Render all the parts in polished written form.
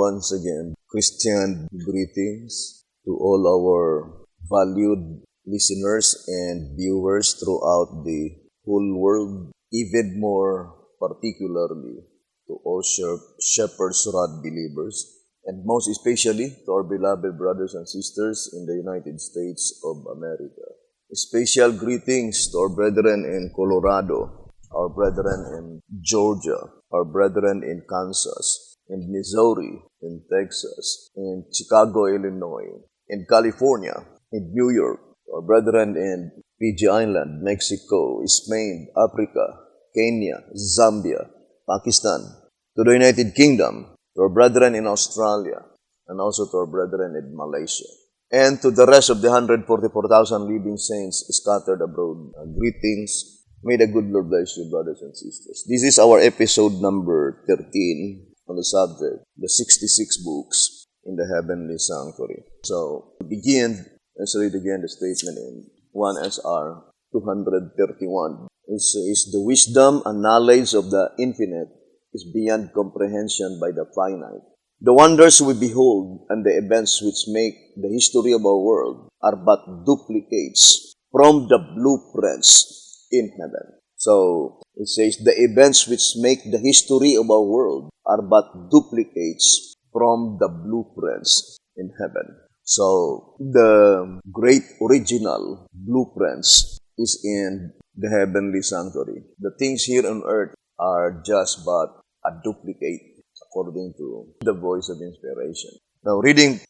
once again. Christian greetings to all our valued listeners and viewers throughout the whole world, even more particularly to all Shepherd's Rod believers, and most especially to our beloved brothers and sisters in the United States of America. Special greetings to our brethren in Colorado, our brethren in Georgia, our brethren in Kansas, in Missouri, in Texas, in Chicago, Illinois, in California, in New York, our brethren in Fiji Island, Mexico, Spain, Africa, Kenya, Zambia, Pakistan, to the United Kingdom, to our brethren in Australia, and also to our brethren in Malaysia, and to the rest of the 144,000 living saints scattered abroad. Greetings. May the good Lord bless you, brothers and sisters. This is our episode number 13 on the subject, the 66 books in the heavenly sanctuary. So, to begin, let's read again the statement in 1 SR 231. It says, "The wisdom and knowledge of the infinite is beyond comprehension by the finite. The wonders we behold and the events which make the history of our world are but duplicates from the blueprints in heaven." So, it says, the events which make the history of our world are but duplicates from the blueprints in heaven. So, the great original blueprints is in the heavenly sanctuary. The things here on earth are just but a duplicate according to the voice of inspiration. Now, reading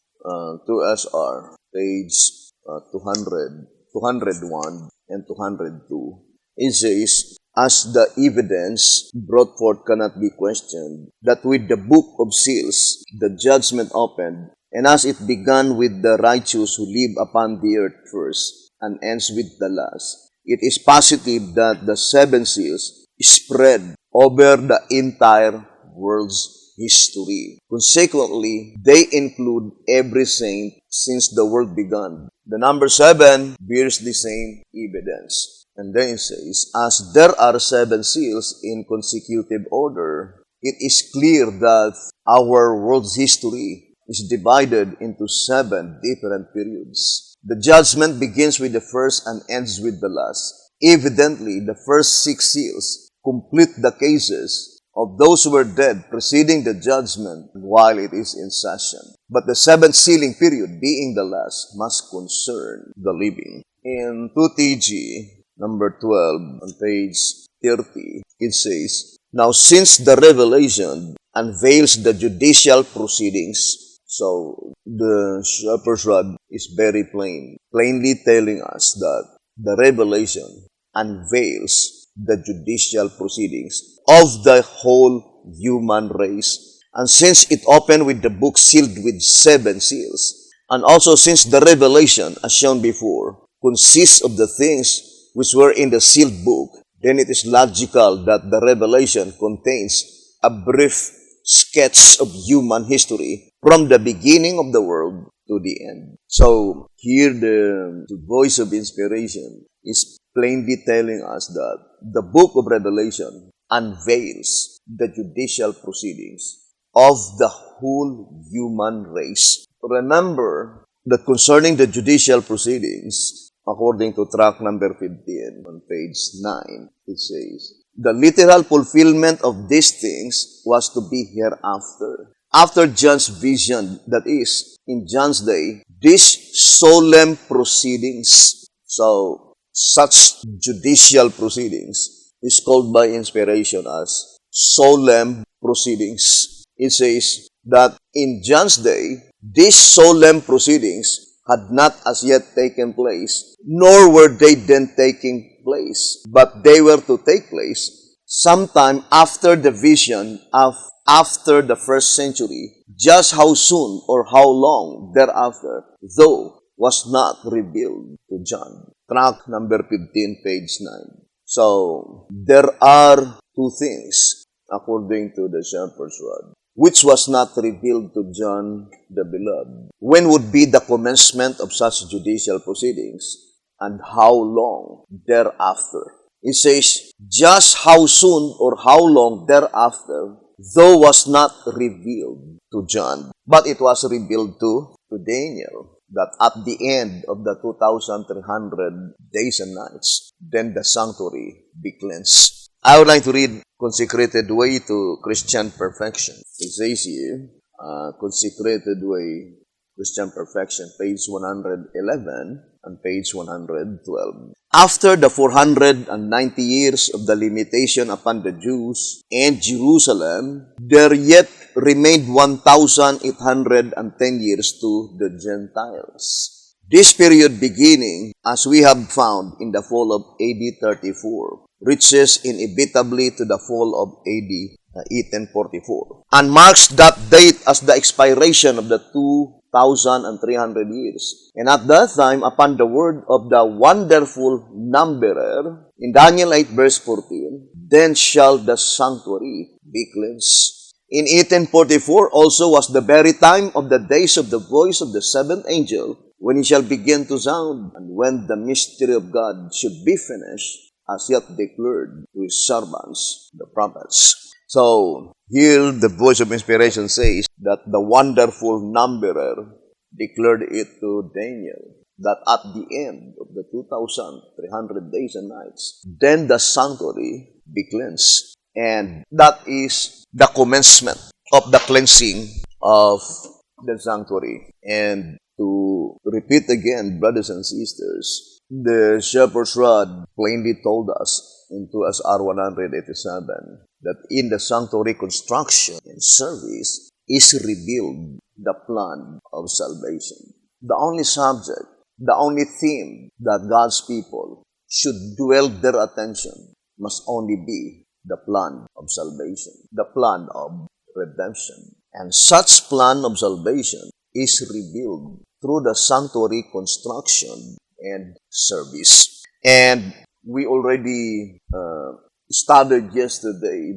2SR, page 201 and 202, it says, "As the evidence brought forth cannot be questioned, that with the book of seals the judgment opened, and as it began with the righteous who live upon the earth first, and ends with the last, it is positive that the seven seals spread over the entire world's history. Consequently, they include every saint since the world began. The number 7 bears the same evidence." And then it says, "As there are 7 seals in consecutive order, it is clear that our world's history is divided into 7 different periods. The judgment begins with the first and ends with the last. Evidently, the first 6 seals complete the cases of those who were dead preceding the judgment while it is in session. But the 7th sealing period, being the last, must concern the living." In 2TG, number 12, on page 30, it says, "Now since the revelation unveils the judicial proceedings," so the shepherd's rod is very plainly telling us that the revelation unveils the judicial proceedings of the whole human race. And since it opened with the book sealed with 7 seals, and also since the revelation, as shown before, consists of the things which were in the sealed book, then it is logical that the revelation contains a brief sketch of human history from the beginning of the world to the end. So, here the voice of inspiration is plainly telling us that the book of Revelation unveils the judicial proceedings of the whole human race. Remember that concerning the judicial proceedings, according to tract number 15 on page 9, it says, "The literal fulfillment of these things was to be hereafter. After John's vision, that is, in John's day, these solemn proceedings," so such judicial proceedings is called by inspiration as solemn proceedings. It says that in John's day, these solemn proceedings had not as yet taken place, nor were they then taking place, but they were to take place sometime after the vision of after the first century. Just how soon or how long thereafter, though, was not revealed to John. Tract number 15, page 9. So, there are 2 things, according to the shepherd's rod, which was not revealed to John the Beloved. When would be the commencement of such judicial proceedings, and how long thereafter? It says, just how soon or how long thereafter, though was not revealed to John, but it was revealed to Daniel, that at the end of the 2,300 days and nights, then the sanctuary be cleansed. I would like to read Consecrated Way to Christian Perfection. It says here, Consecrated Way, Christian Perfection, page 111 and page 112. After the 490 years of the limitation upon the Jews and Jerusalem, there yet remained 1,810 years to the Gentiles. This period beginning, as we have found in the fall of AD 34, reaches inevitably to the fall of AD 1844, and marks that date as the expiration of the 2,300 years. And at that time, upon the word of the wonderful numberer, in Daniel 8 verse 14, then shall the sanctuary be cleansed. In 1844 also was the very time of the days of the voice of the seventh angel, when he shall begin to sound, and when the mystery of God should be finished, as yet declared to his servants, the prophets. So, here the voice of inspiration says that the wonderful numberer declared it to Daniel, that at the end of the 2,300 days and nights, then the sanctuary be cleansed. And that is the commencement of the cleansing of the sanctuary. And to repeat again, brothers and sisters, the shepherd's rod plainly told us in 2SR 187 that in the sanctuary construction and service is revealed the plan of salvation. The only subject, the only theme that God's people should dwell their attention must only be the plan of salvation, the plan of redemption. And such plan of salvation is revealed through the sanctuary construction and service. And we already studied yesterday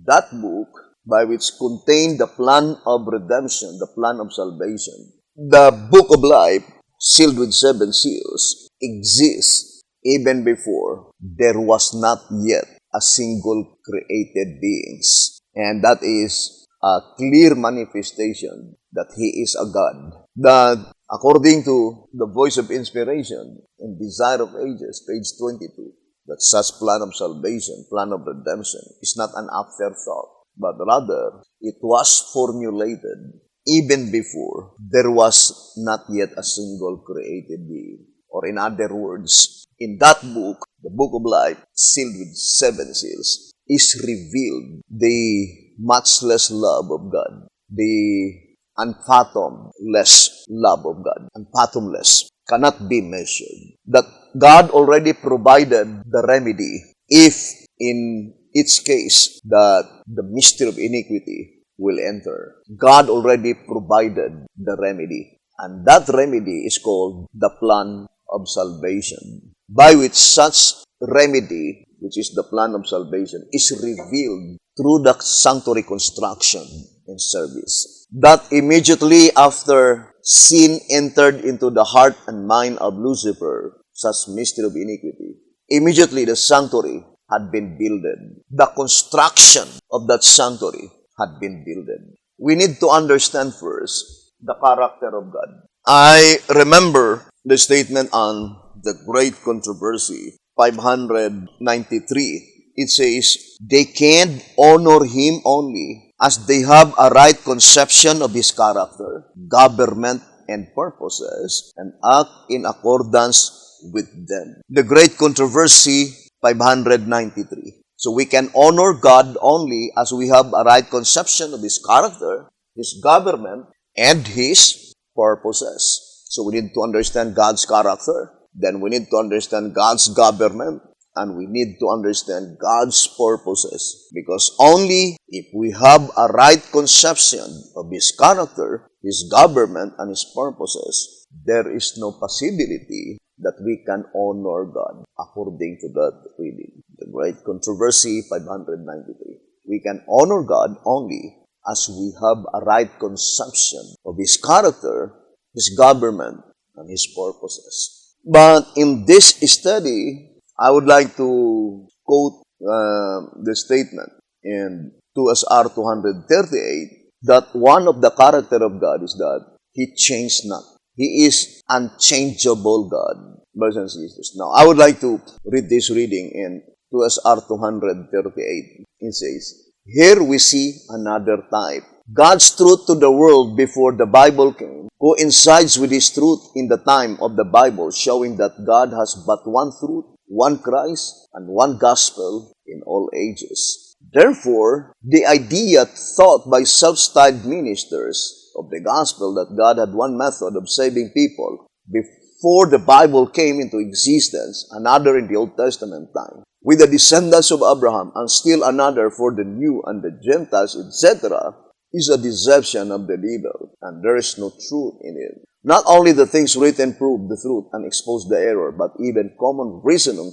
that book by which contained the plan of redemption, the plan of salvation. The book of life, sealed with 7 seals, exists even before there was not yet a single created beings. And that is a clear manifestation that He is a God. That according to the voice of inspiration in Desire of Ages, page 22, that such plan of salvation, plan of redemption, is not an afterthought, but rather it was formulated even before there was not yet a single created being. Or in other words, in that book, the book of life, sealed with 7 seals, is revealed the matchless love of God, the unfathomless love of God, unfathomless, cannot be measured. That God already provided the remedy if in its case that the mystery of iniquity will enter. God already provided the remedy. And that remedy is called the plan of salvation, by which such remedy, which is the plan of salvation, is revealed through the sanctuary construction and service. That immediately after sin entered into the heart and mind of Lucifer, such mystery of iniquity, immediately the sanctuary had been builded. The construction of that sanctuary had been builded. We need to understand first the character of God. I remember the statement on the Great Controversy, 593. It says, they can honor Him only as they have a right conception of His character, government, and purposes, and act in accordance with them. The Great Controversy, 593. So we can honor God only as we have a right conception of His character, His government, and His purposes. So we need to understand God's character. Then we need to understand God's government. And we need to understand God's purposes. Because only if we have a right conception of His character, His government, and His purposes, there is no possibility that we can honor God according to that reading. The Great Controversy, 593. We can honor God only as we have a right conception of His character, His government, and His purposes. But in this study, I would like to quote the statement in 2SR 238 that one of the character of God is that He changed not. He is unchangeable God, brothers and sisters. Now, I would like to read this reading in 2SR 238. It says, "Here we see another type. God's truth to the world before the Bible came coincides with His truth in the time of the Bible, showing that God has but one truth, one Christ, and one gospel in all ages. Therefore, the idea taught by self-styled ministers of the gospel that God had one method of saving people before the Bible came into existence, another in the Old Testament time, with the descendants of Abraham, and still another for the new and the Gentiles, etc., is a deception of the devil, and there is no truth in it. Not only the things written prove the truth and expose the error, but even common reasoning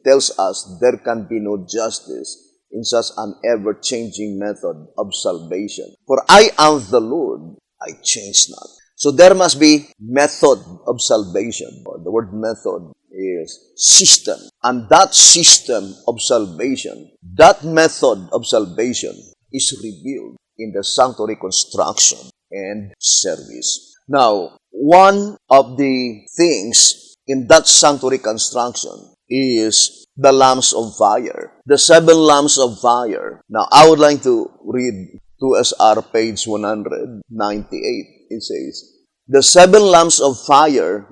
tells us there can be no justice in such an ever-changing method of salvation. For I am the Lord, I change not." So there must be method of salvation. The word method is system. And that system of salvation, that method of salvation is revealed in the sanctuary construction and service. Now, one of the things in that sanctuary construction is the lamps of fire. The 7 lamps of fire. Now, I would like to read 2SR page 198. It says, "The 7 lamps of fire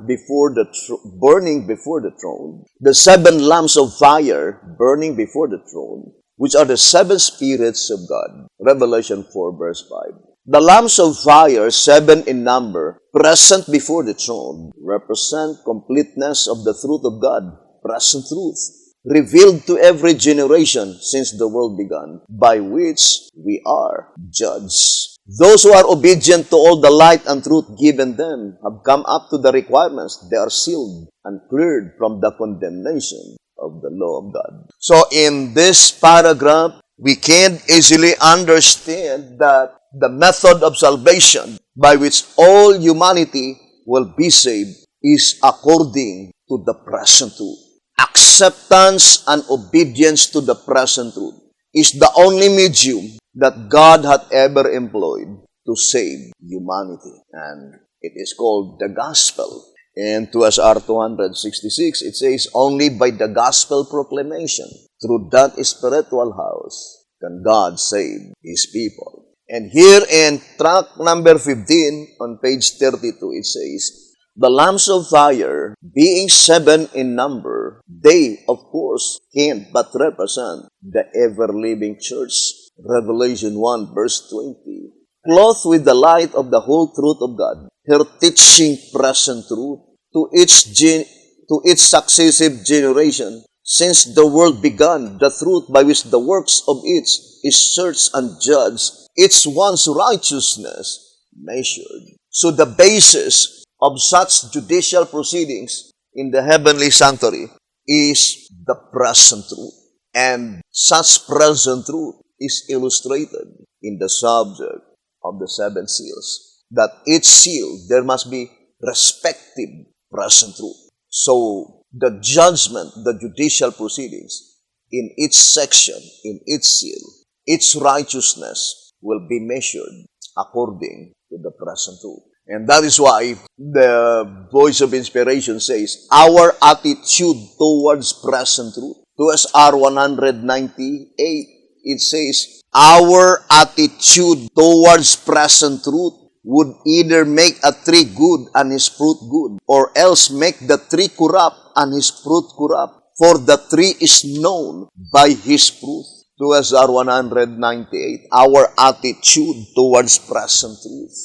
burning before the throne, the 7 lamps of fire burning before the throne, which are the 7 spirits of God." Revelation 4 verse 5. The lamps of fire, 7 in number, present before the throne, represent completeness of the truth of God, present truth, revealed to every generation since the world began, by which we are judged. Those who are obedient to all the light and truth given them have come up to the requirements. They are sealed and cleared from the condemnation of the law of God. So in this paragraph, we can easily understand that the method of salvation by which all humanity will be saved is according to the present truth. Acceptance and obedience to the present truth is the only medium that God hath ever employed to save humanity. And it is called the gospel. In 2SR 266, it says, "Only by the gospel proclamation, through that spiritual house, can God save His people." And here in tract number 15, on page 32, it says, "The lamps of fire, being 7 in number, they, of course, can't but represent the ever-living church." Revelation 1 verse 20. "Clothed with the light of the whole truth of God, her teaching present truth to its successive generation, since the world began, the truth by which the works of each is searched and judged, each one's righteousness measured." So the basis of such judicial proceedings in the heavenly sanctuary is the present truth. And such present truth is illustrated in the subject of the 7 seals. That each seal, there must be respective present truth. So the judgment, the judicial proceedings, in each section, in each seal, its righteousness will be measured according to the present truth. And that is why the voice of inspiration says, our attitude towards present truth. 2SR 198, it says, our attitude towards present truth would either make a tree good and his fruit good, or else make the tree corrupt and his fruit corrupt. For the tree is known by his fruit. 2SR 198, our attitude towards present truth.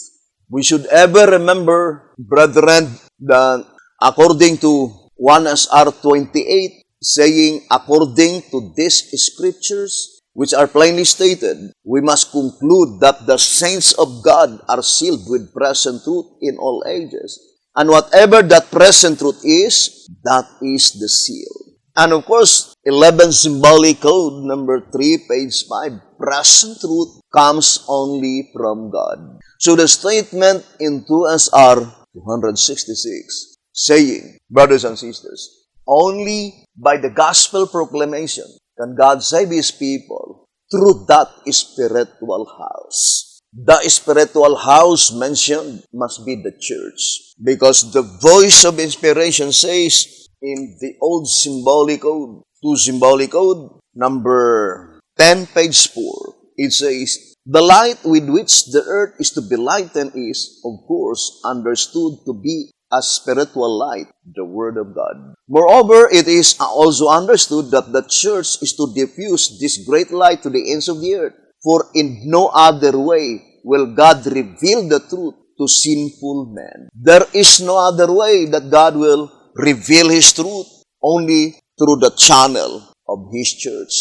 We should ever remember, brethren, that according to 1SR 28, saying, according to these scriptures, which are plainly stated, we must conclude that the saints of God are sealed with present truth in all ages. And whatever that present truth is, that is the seal. And of course, 11 Symbolic Code, number 3, page 5, present truth comes only from God. So the statement in 2SR 266, saying, brothers and sisters, only by the gospel proclamation can God save His people through that spiritual house. The spiritual house mentioned must be the church, because the voice of inspiration says in the old symbolic code, 2 symbolic code, number 10, page 4, it says, the light with which the earth is to be lightened is, of course, understood to be a spiritual light, the Word of God. Moreover, it is also understood that the church is to diffuse this great light to the ends of the earth, for in no other way will God reveal the truth to sinful men. There is no other way that God will reveal His truth, only through the channel of His church.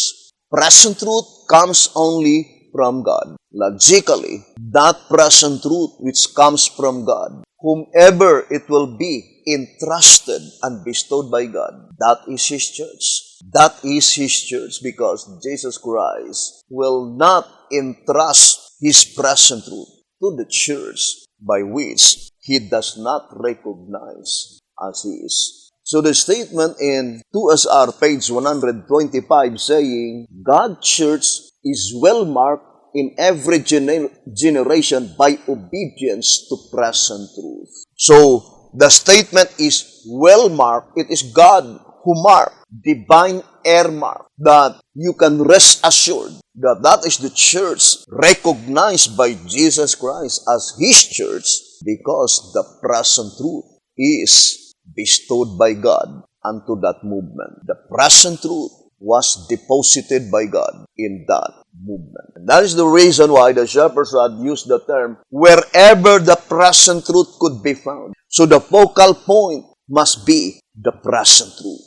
Present truth comes only from God. Logically, that present truth which comes from God, whomever it will be entrusted and bestowed by God, that is His church. That is His church, because Jesus Christ will not entrust His present truth to the church by which He does not recognize as His. So the statement in 2SR page 125 saying, God's church is well marked in every generation by obedience to present truth. So, the statement is well marked. It is God who marked, divine air mark, that you can rest assured that that is the church recognized by Jesus Christ as His church, because the present truth is bestowed by God unto that movement. The present truth was deposited by God in that movement. And that is the reason why the shepherds had used the term, wherever the present truth could be found. So the focal point must be the present truth.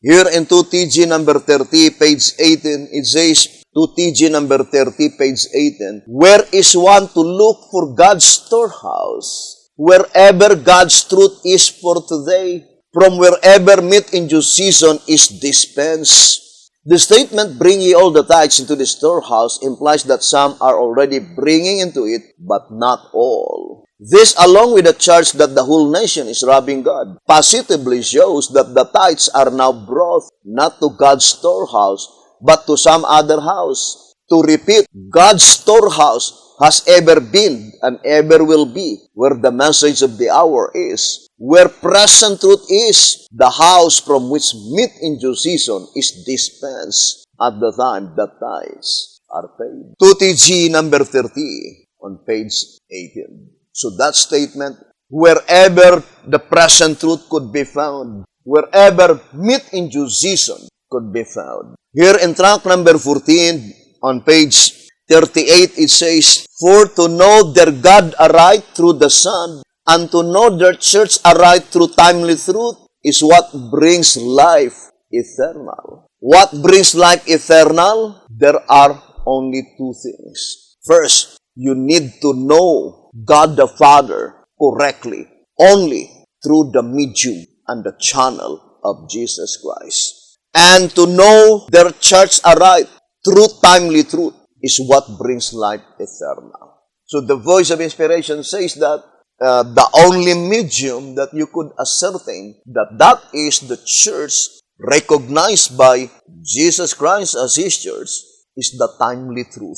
Here in 2TG number 30, page 18, it says, 2TG number 30, page 18, where is one to look for God's storehouse? Wherever God's truth is for today, from wherever meat in due season is dispensed. The statement, bring ye all the tithes into the storehouse, implies that some are already bringing into it, but not all. This, along with the charge that the whole nation is robbing God, positively shows that the tithes are now brought not to God's storehouse, but to some other house. To repeat, God's storehouse has ever been and ever will be where the message of the hour is. Where present truth is, the house from which meat in due season is dispensed at the time that tithes are paid. 2TG number 30 on page 18. So that statement, wherever the present truth could be found, wherever meat in due season could be found. Here in tract number 14 on page 38, it says, for to know their God aright through the Son, and to know their church aright through timely truth, is what brings life eternal. What brings life eternal? There are only two things. First, you need to know God the Father correctly, only through the medium and the channel of Jesus Christ. And to know their church aright through timely truth is what brings life eternal. So the voice of inspiration says that the only medium that you could ascertain that is the church recognized by Jesus Christ as His church is the timely truth.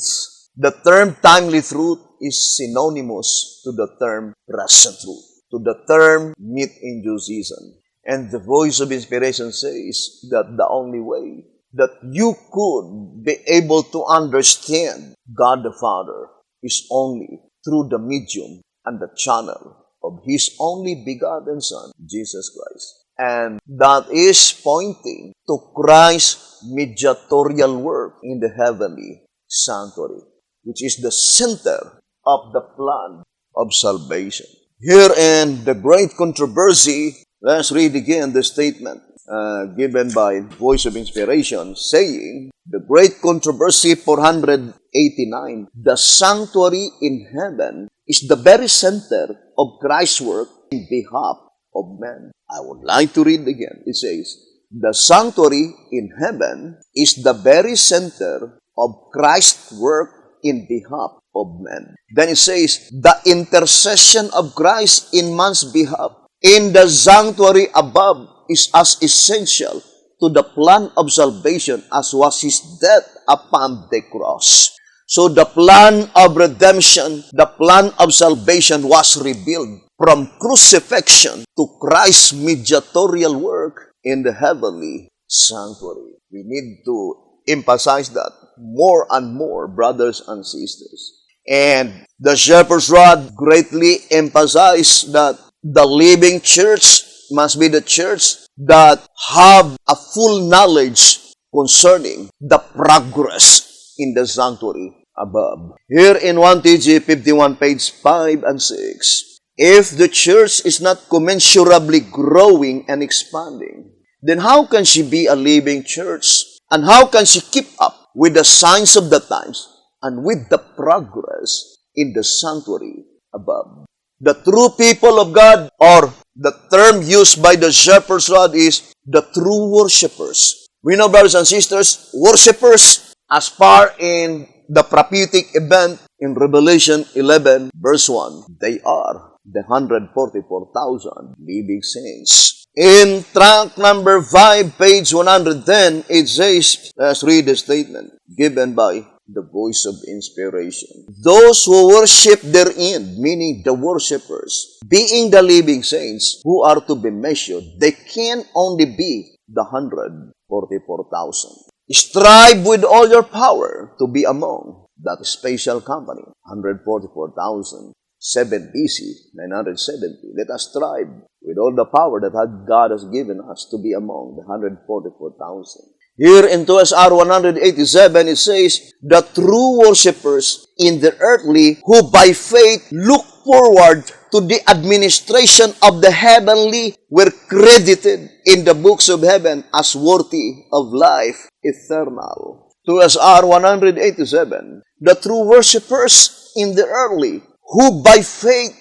The term timely truth is synonymous to the term present truth, to the term meat in due season. And the voice of inspiration says that the only way that you could be able to understand God the Father is only through the medium and the channel of His only begotten Son, Jesus Christ. And that is pointing to Christ's mediatorial work in the heavenly sanctuary, which is the center of the plan of salvation. Here in the great controversy, let's read again the statement given by Voice of Inspiration, saying, the great controversy 489, the sanctuary in heaven is the very center of Christ's work in behalf of men. I would like to read again. It says, the sanctuary in heaven is the very center of Christ's work in behalf of men. Then it says, the intercession of Christ in man's behalf in the sanctuary above is as essential to the plan of salvation as was his death upon the cross. So the plan of redemption, the plan of salvation was revealed from crucifixion to Christ's mediatorial work in the heavenly sanctuary. We need to emphasize that more and more, brothers and sisters. And the shepherd's rod greatly emphasized that the living church must be the church that have a full knowledge concerning the progress in the sanctuary above. Here in 1 TG 51, page 5 and 6, if the church is not commensurably growing and expanding, then how can she be a living church? And how can she keep up with the signs of the times and with the progress in the sanctuary above? The true people of God, or the term used by the shepherd's rod, is the true worshipers. We know, brothers and sisters, worshipers, as far in the prophetic event in Revelation 11, verse 1, they are the 144,000 living saints. In tract number 5, page 110, it says, let's read the statement given by the voice of inspiration. Those who worship therein, meaning the worshipers, being the living saints who are to be measured, they can only be the 144,000. Strive with all your power to be among that special company, 144,000. 7 BC, 970. Let us strive with all the power that God has given us to be among the 144,000. Here in 2SR 187, it says, the true worshippers in the earthly who by faith look forward to the administration of the heavenly were credited in the books of heaven as worthy of life eternal. 2SR 187, the true worshippers in the earthly who by faith,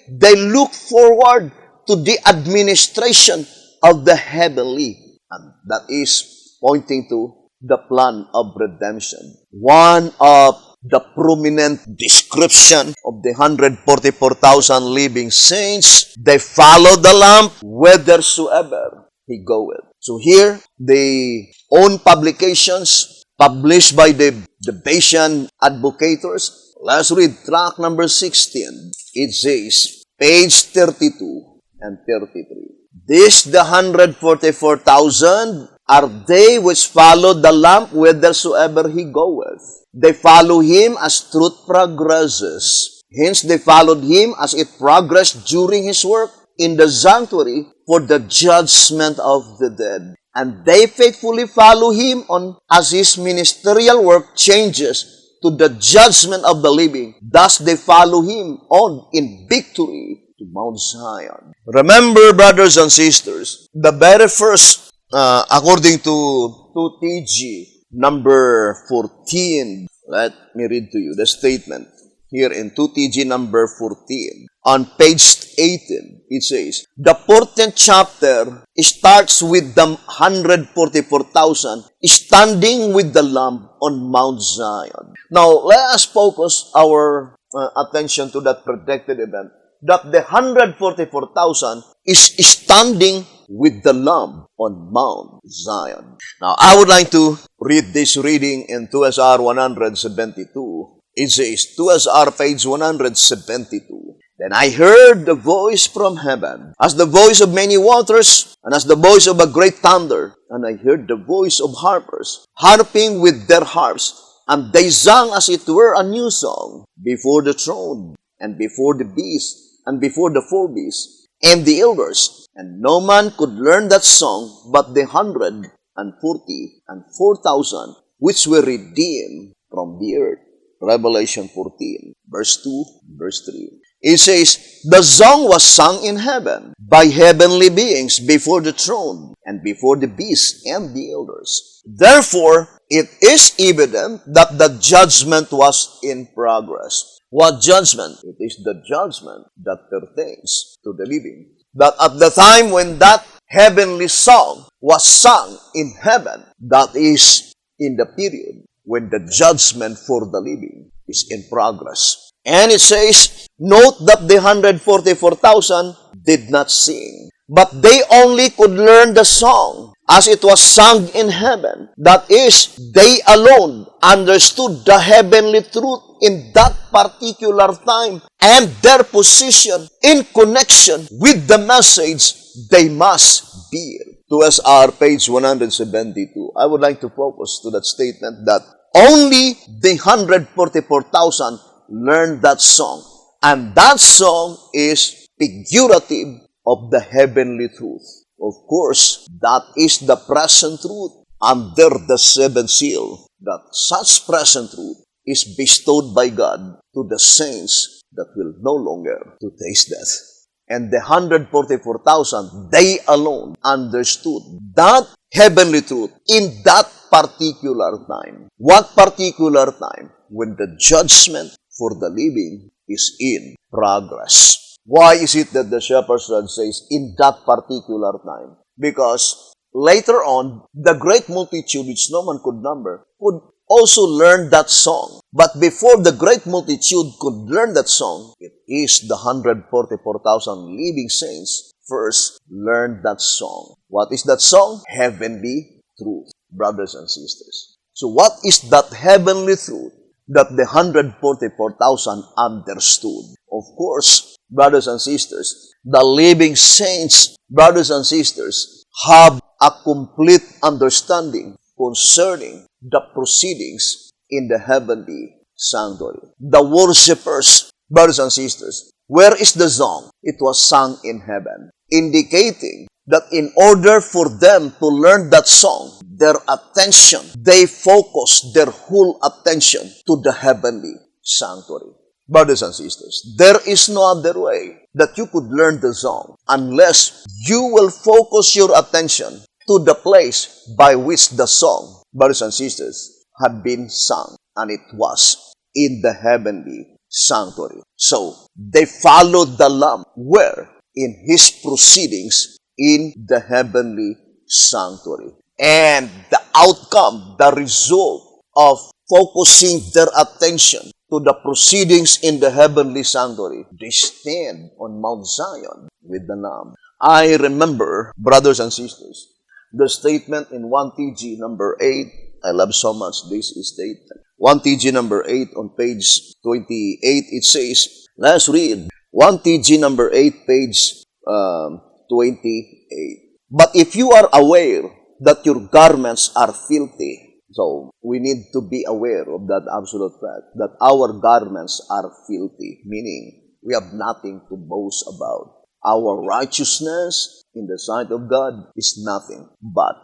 they look forward to the administration of the heavenly. And that is pointing to the plan of redemption. One of the prominent description of the 144,000 living saints, they follow the Lamb whithersoever he goeth. So here, the own publications published by the Bayesian advocators. Let's read tract number 16. It says, page 32 and 33. This, the 144,000, are they which follow the Lamb whithersoever he goeth. They follow him as truth progresses. Hence, they followed him as it progressed during his work in the sanctuary for the judgment of the dead. And they faithfully follow him on as his ministerial work changes to the judgment of the living. Thus they follow him on in victory to Mount Zion. Remember, brothers and sisters, the very first, according to 2TG number 14, let me read to you the statement. Here in 2TG number 14, on page 18, it says, the 14th chapter starts with the 144,000 standing with the Lamb on Mount Zion. Now, let us focus our attention to that predicted event, that the 144,000 is standing with the Lamb on Mount Zion. Now, I would like to read this reading in 2SR 172. It says, 2SR page 172. Then I heard the voice from heaven, as the voice of many waters, and as the voice of a great thunder. And I heard the voice of harpers, harping with their harps, and they sang as it were a new song, before the throne, and before the beast, and before the four beasts, and the elders. And no man could learn that song but the 144,000 which were redeemed from the earth. Revelation 14, verse 2, verse 3. It says, the song was sung in heaven by heavenly beings before the throne and before the beast and the elders. Therefore, it is evident that the judgment was in progress. What judgment? It is the judgment that pertains to the living. That at the time when that heavenly song was sung in heaven, that is in the period when the judgment for the living is in progress. And it says, note that the 144,000 did not sing, but they only could learn the song as it was sung in heaven. That is, they alone understood the heavenly truth in that particular time and their position in connection with the message they must bear. To SR page 172, I would like to focus to that statement that only the 144,000 learned that song. And that song is figurative of the heavenly truth. Of course, that is the present truth under the seventh seal, that such present truth is bestowed by God to the saints that will no longer to taste death. And the 144,000, they alone understood that heavenly truth in that particular time. What particular time? When the judgment for the living is in progress. Why is it that the shepherd's rod says in that particular time? Because later on, the great multitude which no man could number could also learn that song. But before the great multitude could learn that song, it is the 144,000 living saints first learned that song. What is that song? Heavenly truth, brothers and sisters. So what is that heavenly truth that the 144,000 understood? Of course, brothers and sisters, the living saints, brothers and sisters, have a complete understanding concerning the proceedings in the heavenly sanctuary. The worshippers, brothers and sisters, where is the song? It was sung in heaven, indicating that in order for them to learn that song, their attention, they focus their whole attention to the heavenly sanctuary. Brothers and sisters, there is no other way that you could learn the song unless you will focus your attention to the place by which the song, brothers and sisters, had been sung, and it was in the heavenly sanctuary. So, they followed the Lamb where? In His proceedings in the heavenly sanctuary. And the outcome, the result of focusing their attention to the proceedings in the heavenly sanctuary, they stand on Mount Zion with the Lamb. I remember, brothers and sisters, the statement in 1 TG number 8. I love so much this statement. 1 TG number 8 on page 28, it says, let's read 1 TG number 8, page 28. But if you are aware that your garments are filthy, so we need to be aware of that absolute fact, that our garments are filthy, meaning we have nothing to boast about. Our righteousness in the sight of God is nothing but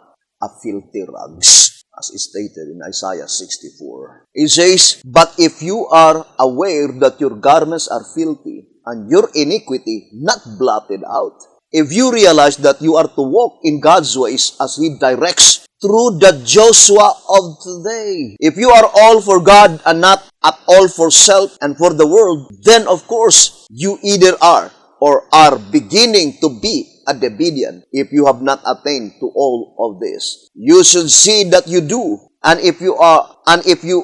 a filthy rags, as is stated in Isaiah 64. It says, but if you are aware that your garments are filthy and your iniquity not blotted out, if you realize that you are to walk in God's ways as He directs through the Joshua of today, if you are all for God and not at all for self and for the world, then of course you either are or are beginning to be a Davidian if you have not attained to all of this. You should see that you do. And if you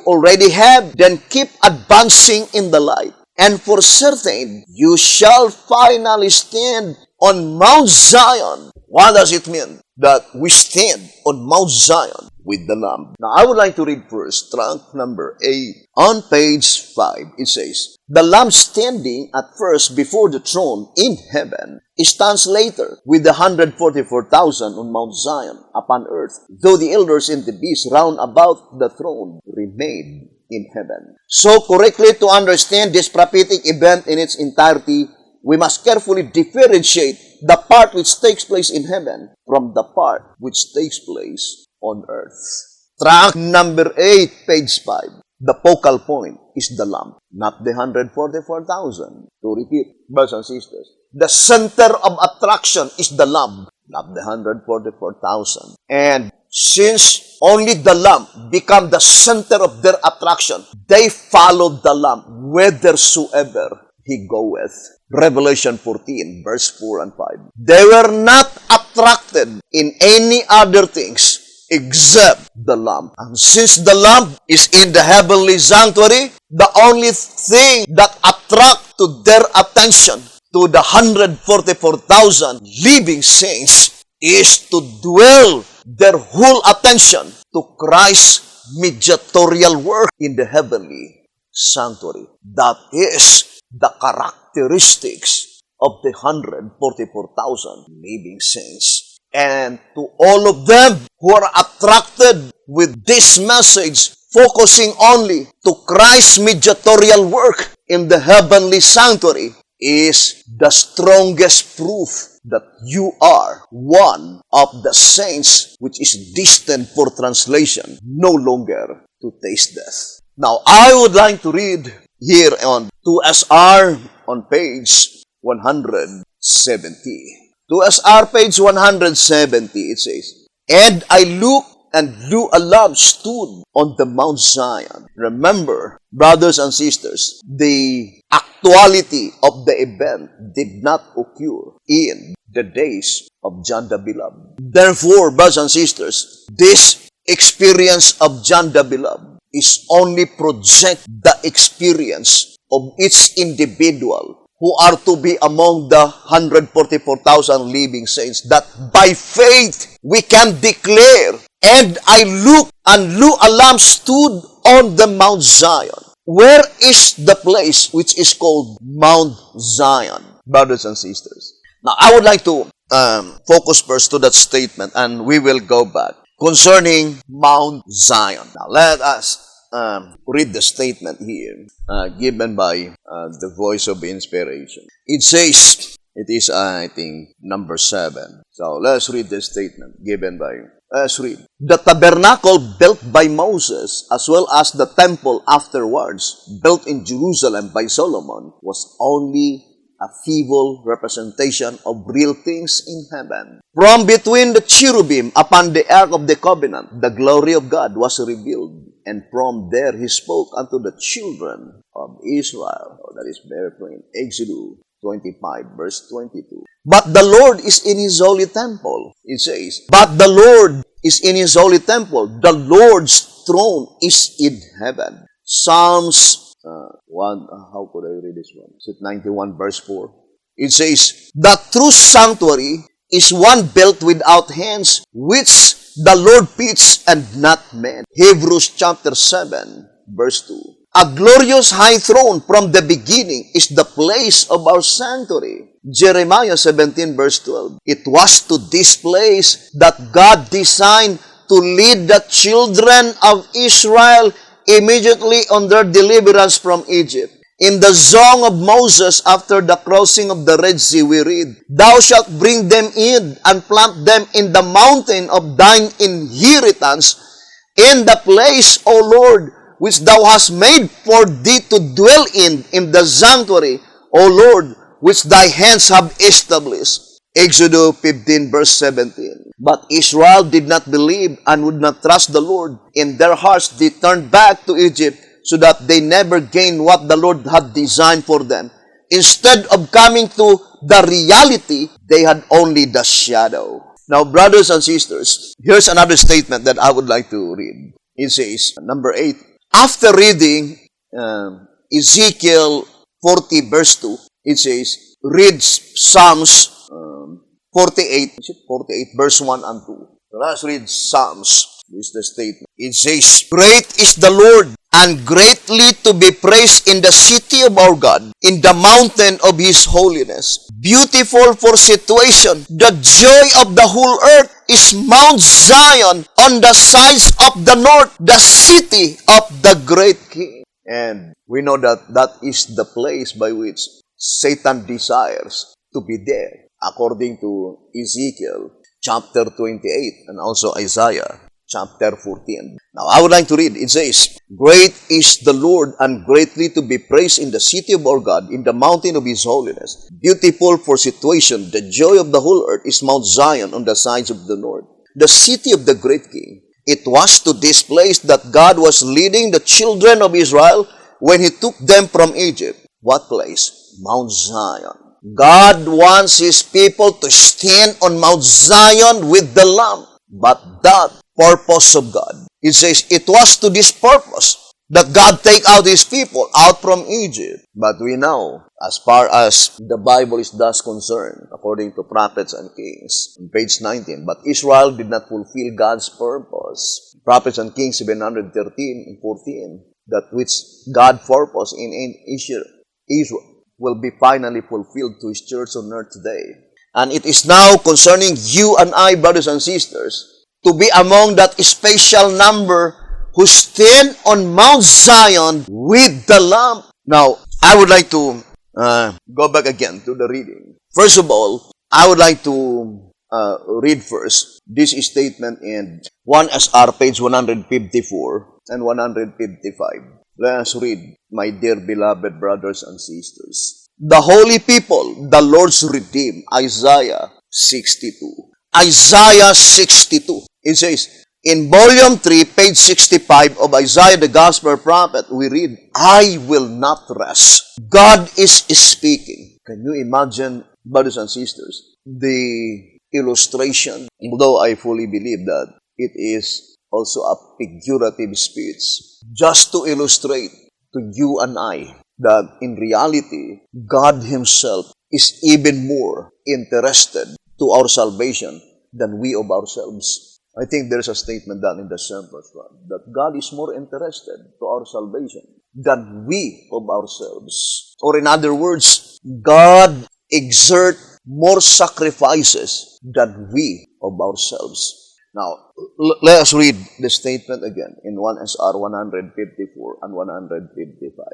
already have, then keep advancing in the light. And for certain, you shall finally stand on Mount Zion. What does it mean? That we stand on Mount Zion with the Lamb. Now, I would like to read first tract number 8 on page 5. It says, the Lamb standing at first before the throne in heaven stands later with the 144,000 on Mount Zion upon earth, though the elders and the beasts round about the throne remain in heaven. So correctly to understand this prophetic event in its entirety, we must carefully differentiate the part which takes place in heaven from the part which takes place on earth. Tract number 8, page 5. The focal point is the Lamb, not the 144,000. To repeat, brothers and sisters, the center of attraction is the Lamb, not the 144,000. And since only the Lamb become the center of their attraction, they followed the Lamb whithersoever He goeth. Revelation 14, verse 4 and 5. They were not attracted in any other things except the Lamb. And since the Lamb is in the heavenly sanctuary, the only thing that attract to their attention to the 144,000 living saints is to dwell their whole attention to Christ's mediatorial work in the heavenly sanctuary. That is the characteristics of the 144,000 living saints. And to all of them who are attracted with this message, focusing only to Christ's mediatorial work in the heavenly sanctuary, is the strongest proof that you are one of the saints which is destined for translation, no longer to taste death. Now, I would like to read here on 2SR on page 170. 2SR page 170, it says, "And I looked, and lo, a lamb stood on the Mount Zion." Remember, brothers and sisters, the actuality of the event did not occur in the days of John the Beloved. Therefore, brothers and sisters, this experience of John the Beloved is only project the experience of each individual who are to be among the 144,000 living saints, that by faith we can declare, "And I looked, and lo, a lamb stood on the Mount Zion." Where is the place which is called Mount Zion, brothers and sisters? Now, I would like to focus first to that statement, and we will go back concerning Mount Zion. Now, let us read the statement here, given by the voice of inspiration. It says, it is, I think, number 7. So, let's read the statement given by, let's read. "The tabernacle built by Moses, as well as the temple afterwards, built in Jerusalem by Solomon, was only a feeble representation of real things in heaven. From between the cherubim upon the ark of the covenant, the glory of God was revealed, and from there he spoke unto the children of Israel." Oh, that is very plain. Exodus 25, verse 22. "But the Lord is in his holy temple." It says, "But the Lord is in his holy temple. The Lord's throne is in heaven." Psalms 1, how could I read this one? Is it 91, verse 4? It says, "The true sanctuary is one built without hands, which the Lord pitched and not men." Hebrews chapter 7, verse 2. "A glorious high throne from the beginning is the place of our sanctuary." Jeremiah 17, verse 12. "It was to this place that God designed to lead the children of Israel immediately on their deliverance from Egypt." In the song of Moses after the crossing of the Red Sea, we read, "Thou shalt bring them in and plant them in the mountain of thine inheritance, in the place, O Lord, which thou hast made for thee to dwell in the sanctuary, O Lord, which thy hands have established." Exodus 15, verse 17. "But Israel did not believe and would not trust the Lord. In their hearts they turned back to Egypt, so that they never gained what the Lord had designed for them. Instead of coming to the reality, they had only the shadow." Now, brothers and sisters, here's another statement that I would like to read. It says, number 8, after reading Ezekiel 40, verse 2, it says, read Psalms 48, is it 48, verse 1 and 2. So let's read Psalms. This is the statement. It says, "Great is the Lord, and greatly to be praised in the city of our God, in the mountain of his holiness. Beautiful for situation, the joy of the whole earth is Mount Zion on the sides of the north, the city of the great King." And we know that that is the place by which Satan desires to be there, according to Ezekiel chapter 28 and also Isaiah chapter 14. Now, I would like to read. It says, "Great is the Lord, and greatly to be praised in the city of our God, in the mountain of his holiness. Beautiful for situation, the joy of the whole earth is Mount Zion on the sides of the north, the city of the great King." It was to this place that God was leading the children of Israel when he took them from Egypt. What place? Mount Zion. God wants his people to stand on Mount Zion with the Lamb. But that purpose of God, it says, it was to this purpose that God take out His people out from Egypt. But we know, as far as the Bible is thus concerned, according to Prophets and Kings, on page 19, but Israel did not fulfill God's purpose. Prophets and Kings 713 and 14, that which God purposed in Israel will be finally fulfilled to His church on earth today. And it is now concerning you and I, brothers and sisters, to be among that special number who stand on Mount Zion with the Lamb. Now, I would like to go back again to the reading. First of all, I would like to read first this statement in 1 SR page 154 and 155. Let us read, my dear beloved brothers and sisters. The holy people, the Lord's redeemed, Isaiah 62. Isaiah 62. It says, in volume 3, page 65 of Isaiah the Gospel Prophet, we read, I will not rest. God is speaking. Can you imagine, brothers and sisters, the illustration? Although I fully believe that it is also a figurative speech, just to illustrate to you and I that in reality, God Himself is even more interested to our salvation than we of ourselves. I think there's a statement done in the same verse 1 that God is more interested to our salvation than we of ourselves. Or in other words, God exerts more sacrifices than we of ourselves. Now, let us read the statement again in 1 SR 154 and 155.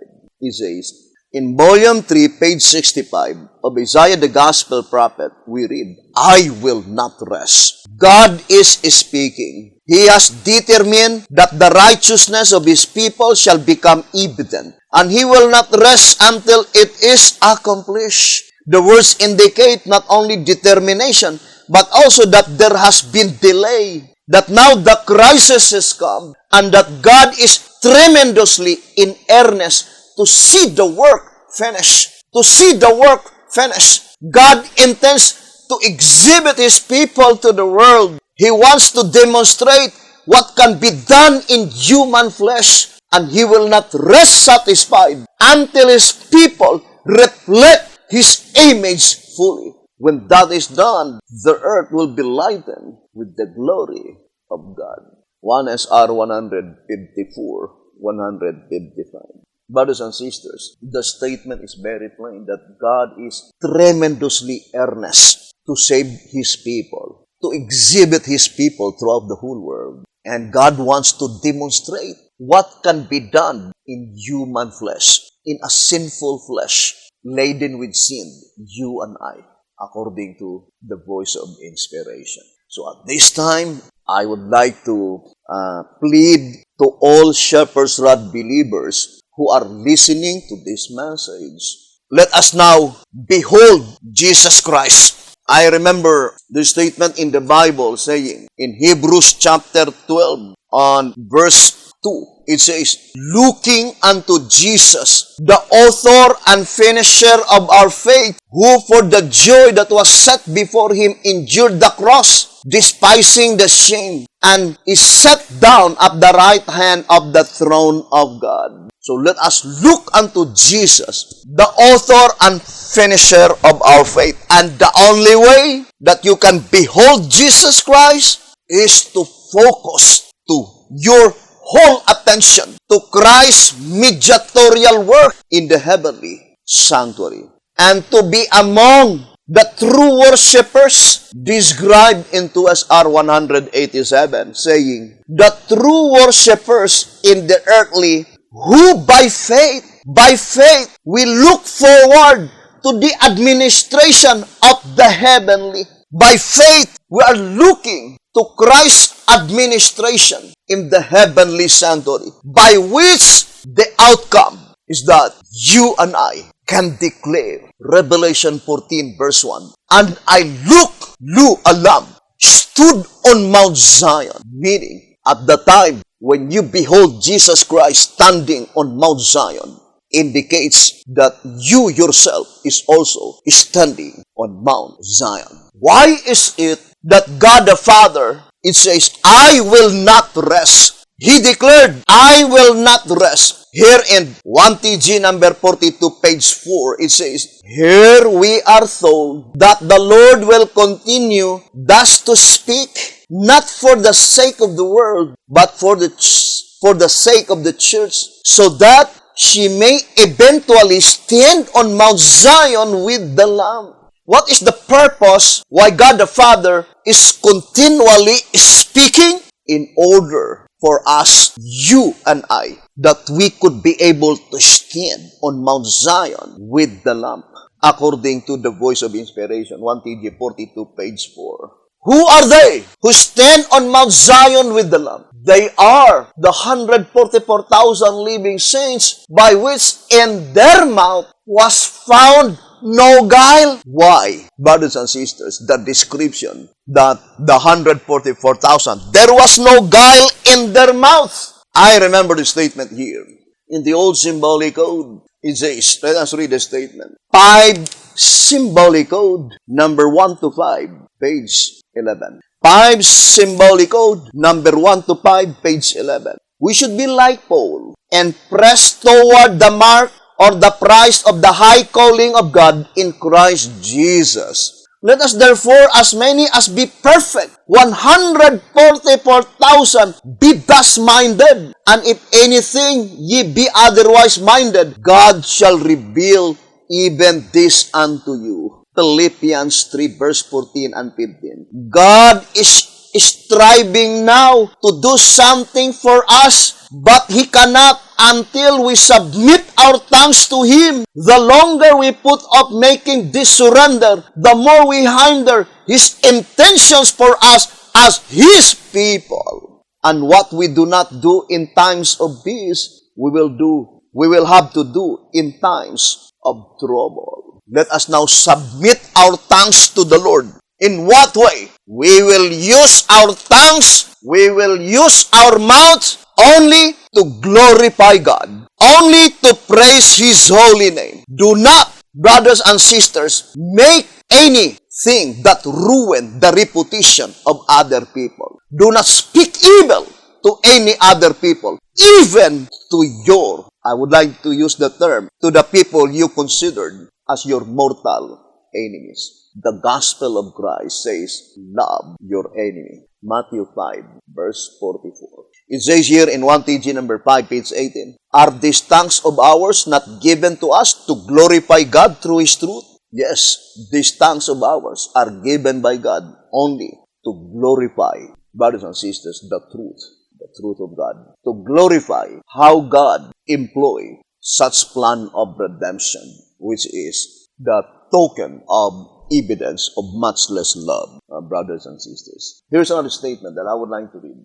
It says, in volume 3, page 65 of Isaiah the Gospel Prophet, we read, I will not rest. God is speaking. He has determined that the righteousness of His people shall become evident, and He will not rest until it is accomplished. The words indicate not only determination, but also that there has been delay, that now the crisis has come, and that God is tremendously in earnest to see the work finished. To see the work finished. God intends to exhibit His people to the world. He wants to demonstrate what can be done in human flesh, and He will not rest satisfied until His people reflect His image fully. When that is done, the earth will be lightened with the glory of God. 1 SR 154, 155. Brothers and sisters, the statement is very plain that God is tremendously earnest to save His people, to exhibit His people throughout the whole world. And God wants to demonstrate what can be done in human flesh, in a sinful flesh, laden with sin, you and I, according to the voice of inspiration. So at this time, I would like to plead to all Shepherd's Rod believers who are listening to this message. Let us now behold Jesus Christ. I remember the statement in the Bible saying, in Hebrews chapter 12, on verse 2, it says, looking unto Jesus, the author and finisher of our faith, who for the joy that was set before Him endured the cross, despising the shame, and is set down at the right hand of the throne of God. So let us look unto Jesus, the author and finisher of our faith. And the only way that you can behold Jesus Christ is to focus to your whole attention to Christ's mediatorial work in the heavenly sanctuary, and to be among the true worshippers described in 2 SR 187, saying, the true worshippers in the earthly, who by faith, we look forward to the administration of the heavenly. By faith, we are looking to Christ's administration in the heavenly sanctuary, by which the outcome is that you and I can declare, Revelation 14 verse 1, and I look, lo, a lamb stood on Mount Zion, meaning at the time when you behold Jesus Christ standing on Mount Zion, indicates that you yourself is also standing on Mount Zion. Why is it that God the Father, it says, I will not rest? He declared, I will not rest. Here in 1TG number 42, page 4, it says, here we are told that the Lord will continue thus to speak, not for the sake of the world, but for the sake of the church, so that she may eventually stand on Mount Zion with the Lamb. What is the purpose why God the Father is continually speaking? In order for us, you and I, that we could be able to stand on Mount Zion with the Lamb. According to the Voice of Inspiration, 1TG 42, page 4. Who are they who stand on Mount Zion with the Lamb? They are the 144,000 living saints by which in their mouth was found no guile. Why? Brothers and sisters, the description that the 144,000, there was no guile in their mouth. I remember the statement here. In the old symbolic code, it says, let us read the statement. 5 symbolic code, number 1 to 5, page 11. 5 symbolic code, number 1 to 5, page 11. We should be like Paul and press toward the mark or the prize of the high calling of God in Christ Jesus. Let us therefore, as many as be perfect, 144,000, be thus minded. And if anything ye be otherwise minded, God shall reveal even this unto you. Philippians 3 verse 14 and 15. God is striving now to do something for us, but He cannot until we submit our tongues to Him. The longer we put off making this surrender, the more we hinder His intentions for us as His people. And what we do not do in times of peace, we will have to do in times of trouble. Let us now submit our tongues to the Lord. In what way? We will use our tongues, we will use our mouths only to glorify God, only to praise His holy name. Do not, brothers and sisters, make anything that ruin the reputation of other people. Do not speak evil to any other people, even to your, I would like to use the term, to the people you considered as your mortal enemies. The gospel of Christ says, love your enemy. Matthew 5, verse 44. It says here in 1TG number 5, page 18, are these tongues of ours not given to us to glorify God through His truth? Yes, these tongues of ours are given by God only to glorify, brothers and sisters, the truth of God. To glorify how God employed such plan of redemption, which is the token of evidence of much less love, brothers and sisters. Here's another statement that I would like to read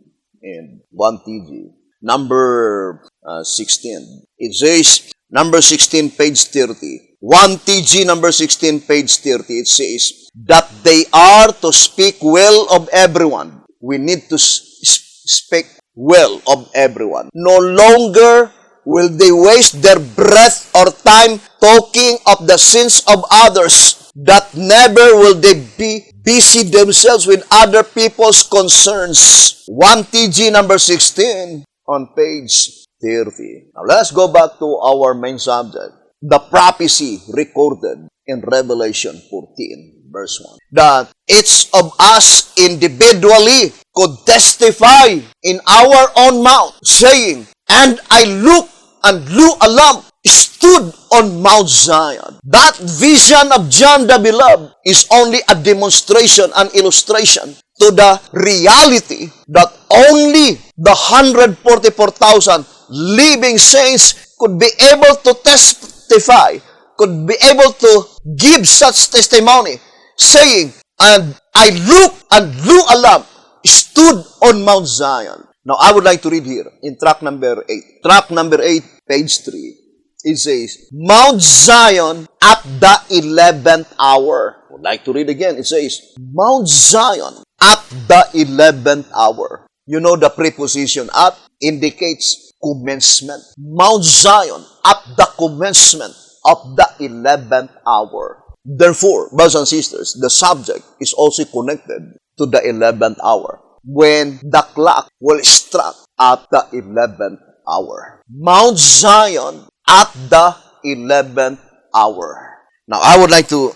in 1TG, number 16. It says, number 16, page 30. 1TG, number 16, page 30. It says, that they are to speak well of everyone. We need to speak well of everyone. No longer will they waste their breath or time talking of the sins of others, that never will they be busy themselves with other people's concerns. 1TG number 16 on page 30. Now let's go back to our main subject. The prophecy recorded in Revelation 14 verse 1. That each of us individually could testify in our own mouth, saying, and I looked, and lo, a lamb stood on Mount Zion. That vision of John the Beloved is only a demonstration, an illustration to the reality that only the 144,000 living saints could be able to testify, could be able to give such testimony, saying, and I looked, and lo, a lamb stood on Mount Zion. Now, I would like to read here in tract number 8. Tract number 8, page 3. It says, Mount Zion at the 11th hour. I would like to read again. It says, Mount Zion at the 11th hour. You know, the preposition at indicates commencement. Mount Zion at the commencement of the 11th hour. Therefore, brothers and sisters, the subject is also connected to the 11th hour, when the clock will strike at the 11th hour. Mount Zion at the 11th hour. Now, I would like to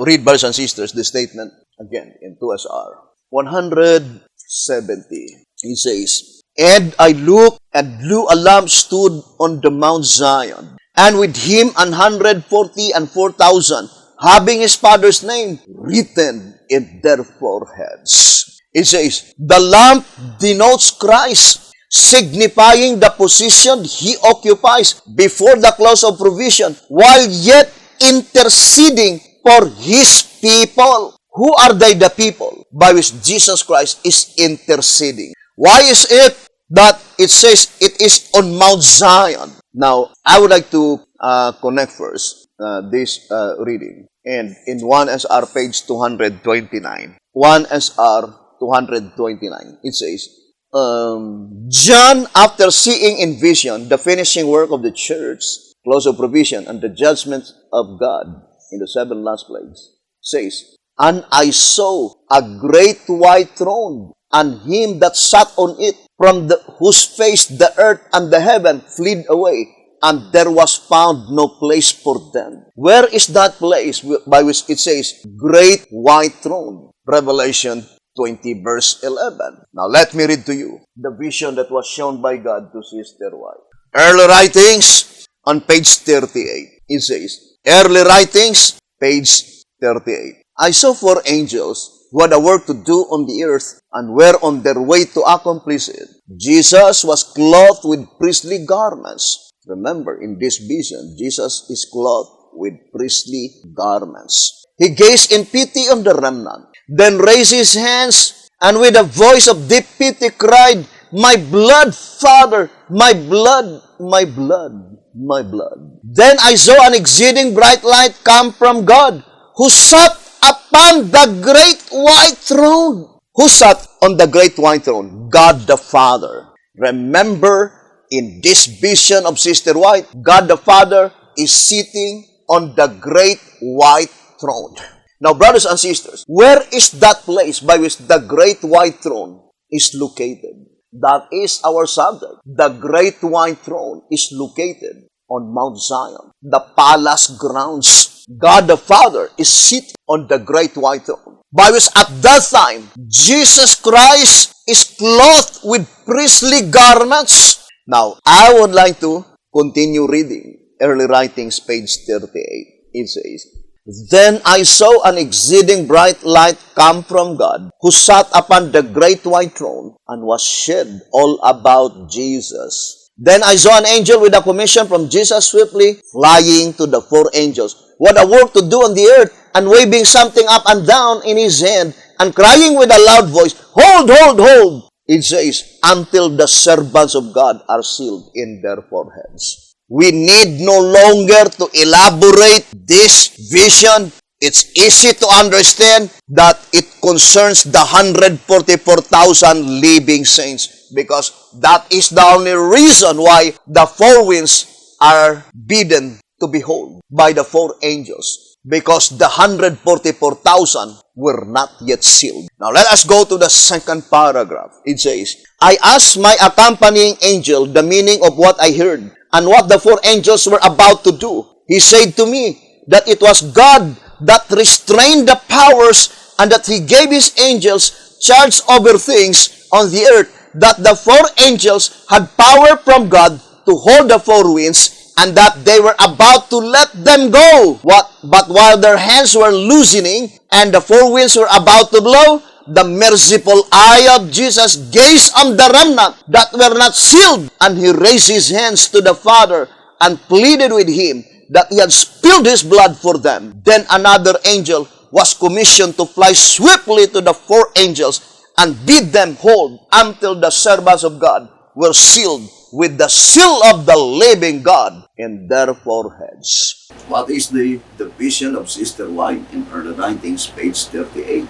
read, brothers and sisters, this statement again in 2SR 170. He says, "And I looked, and lo, a lamb stood on the Mount Zion, and with him 144,000, having his father's name written in their foreheads." It says, the lamp denotes Christ, signifying the position he occupies before the close of provision, while yet interceding for his people. Who are they, the people by which Jesus Christ is interceding? Why is it that it says it is on Mount Zion? Now, I would like to connect first this reading. And in 1SR page 229, 1SR 229, it says, John, after seeing in vision the finishing work of the church, close of provision, and the judgment of God in the 7 last plagues, says, "And I saw a great white throne, and him that sat on it, from whose face the earth and the heaven fled away, and there was found no place for them." Where is that place by which it says, great white throne? Revelation 20 verse 11. Now let me read to you the vision that was shown by God to Sister White. Early writings on page 38. It says, early writings, page 38. "I saw 4 angels who had a work to do on the earth and were on their way to accomplish it. Jesus was clothed with priestly garments." Remember, in this vision, Jesus is clothed with priestly garments. "He gazed in pity on the remnant, then raised his hands, and with a voice of deep pity cried, 'My blood, Father, my blood, my blood, my blood.' Then I saw an exceeding bright light come from God, who sat upon the great white throne." Who sat on the great white throne? God the Father. Remember, in this vision of Sister White, God the Father is sitting on the great white throne. Now, brothers and sisters, where is that place by which the great white throne is located? That is our subject. The great white throne is located on Mount Zion, the palace grounds. God the Father is sitting on the great white throne, by which at that time, Jesus Christ is clothed with priestly garments. Now, I would like to continue reading early writings, page 38. It says, "Then I saw an exceeding bright light come from God, who sat upon the great white throne, and was shed all about Jesus. Then I saw an angel with a commission from Jesus swiftly flying to the 4 angels, who had a work to do on the earth, and waving something up and down in his hand, and crying with a loud voice, 'Hold, hold, hold!' It says, 'until the servants of God are sealed in their foreheads.'" We need no longer to elaborate this vision. It's easy to understand that it concerns the 144,000 living saints, because that is the only reason why the 4 winds are bidden to behold by the 4 angels, because the 144,000 were not yet sealed. Now let us go to the second paragraph. It says, "I asked my accompanying angel the meaning of what I heard, and what the 4 angels were about to do. He said to me that it was God that restrained the powers, and that he gave his angels charge over things on the earth, that the 4 angels had power from God to hold the 4 winds, and that they were about to let them go. But while their hands were loosening, and the 4 winds were about to blow, the merciful eye of Jesus gazed on the remnant that were not sealed, and he raised his hands to the Father and pleaded with him that he had spilled his blood for them. Then another angel was commissioned to fly swiftly to the 4 angels and bid them hold until the servants of God were sealed with the seal of the living God in their foreheads." What is the vision of Sister White in early writings, page 38?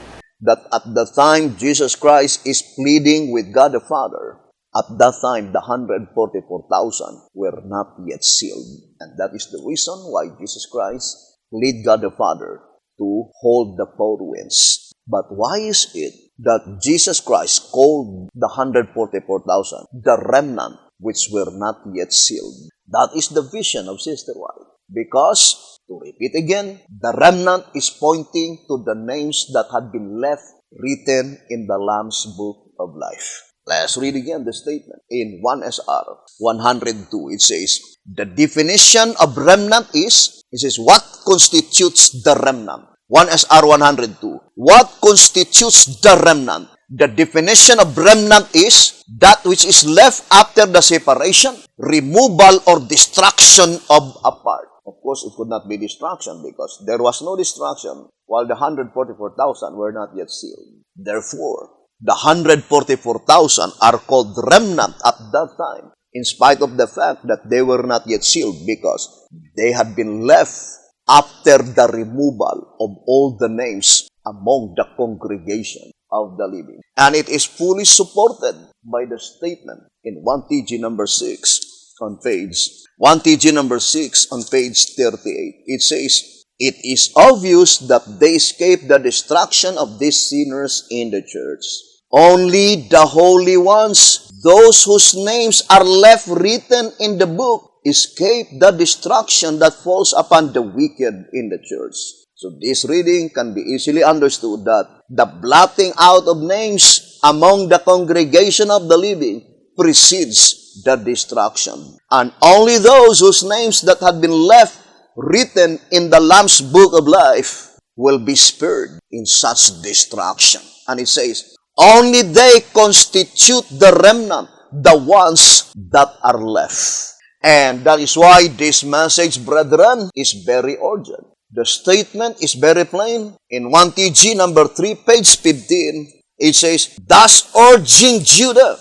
That at the time Jesus Christ is pleading with God the Father, at that time the 144,000 were not yet sealed. And that is the reason why Jesus Christ plead God the Father to hold the 4 winds. But why is it that Jesus Christ called the 144,000 the remnant which were not yet sealed. That is the vision of Sister White. Because, to repeat again, the remnant is pointing to the names that had been left written in the Lamb's Book of Life. Let's read again the statement. In 1SR 102, it says, the definition of remnant is, it says, what constitutes the remnant? 1SR 102, what constitutes the remnant? The definition of remnant is that which is left after the separation, removal, or destruction of a part. Of course, it could not be destruction because there was no destruction while the 144,000 were not yet sealed. Therefore, the 144,000 are called remnant at that time, in spite of the fact that they were not yet sealed because they had been left after the removal of all the names among the congregation of the living. And it is fully supported by the statement in 1TG number 6 on page 1TG number 6 on page 38. It says, it is obvious that they escaped the destruction of these sinners in the church. Only the holy ones, those whose names are left written in the book, escape the destruction that falls upon the wicked in the church. So this reading can be easily understood that the blotting out of names among the congregation of the living precedes the destruction. And only those whose names that had been left written in the Lamb's Book of Life will be spared in such destruction. And it says, only they constitute the remnant, the ones that are left. And that is why this message, brethren, is very urgent. The statement is very plain. In 1TG number 3, page 15, it says, thus urging Judah.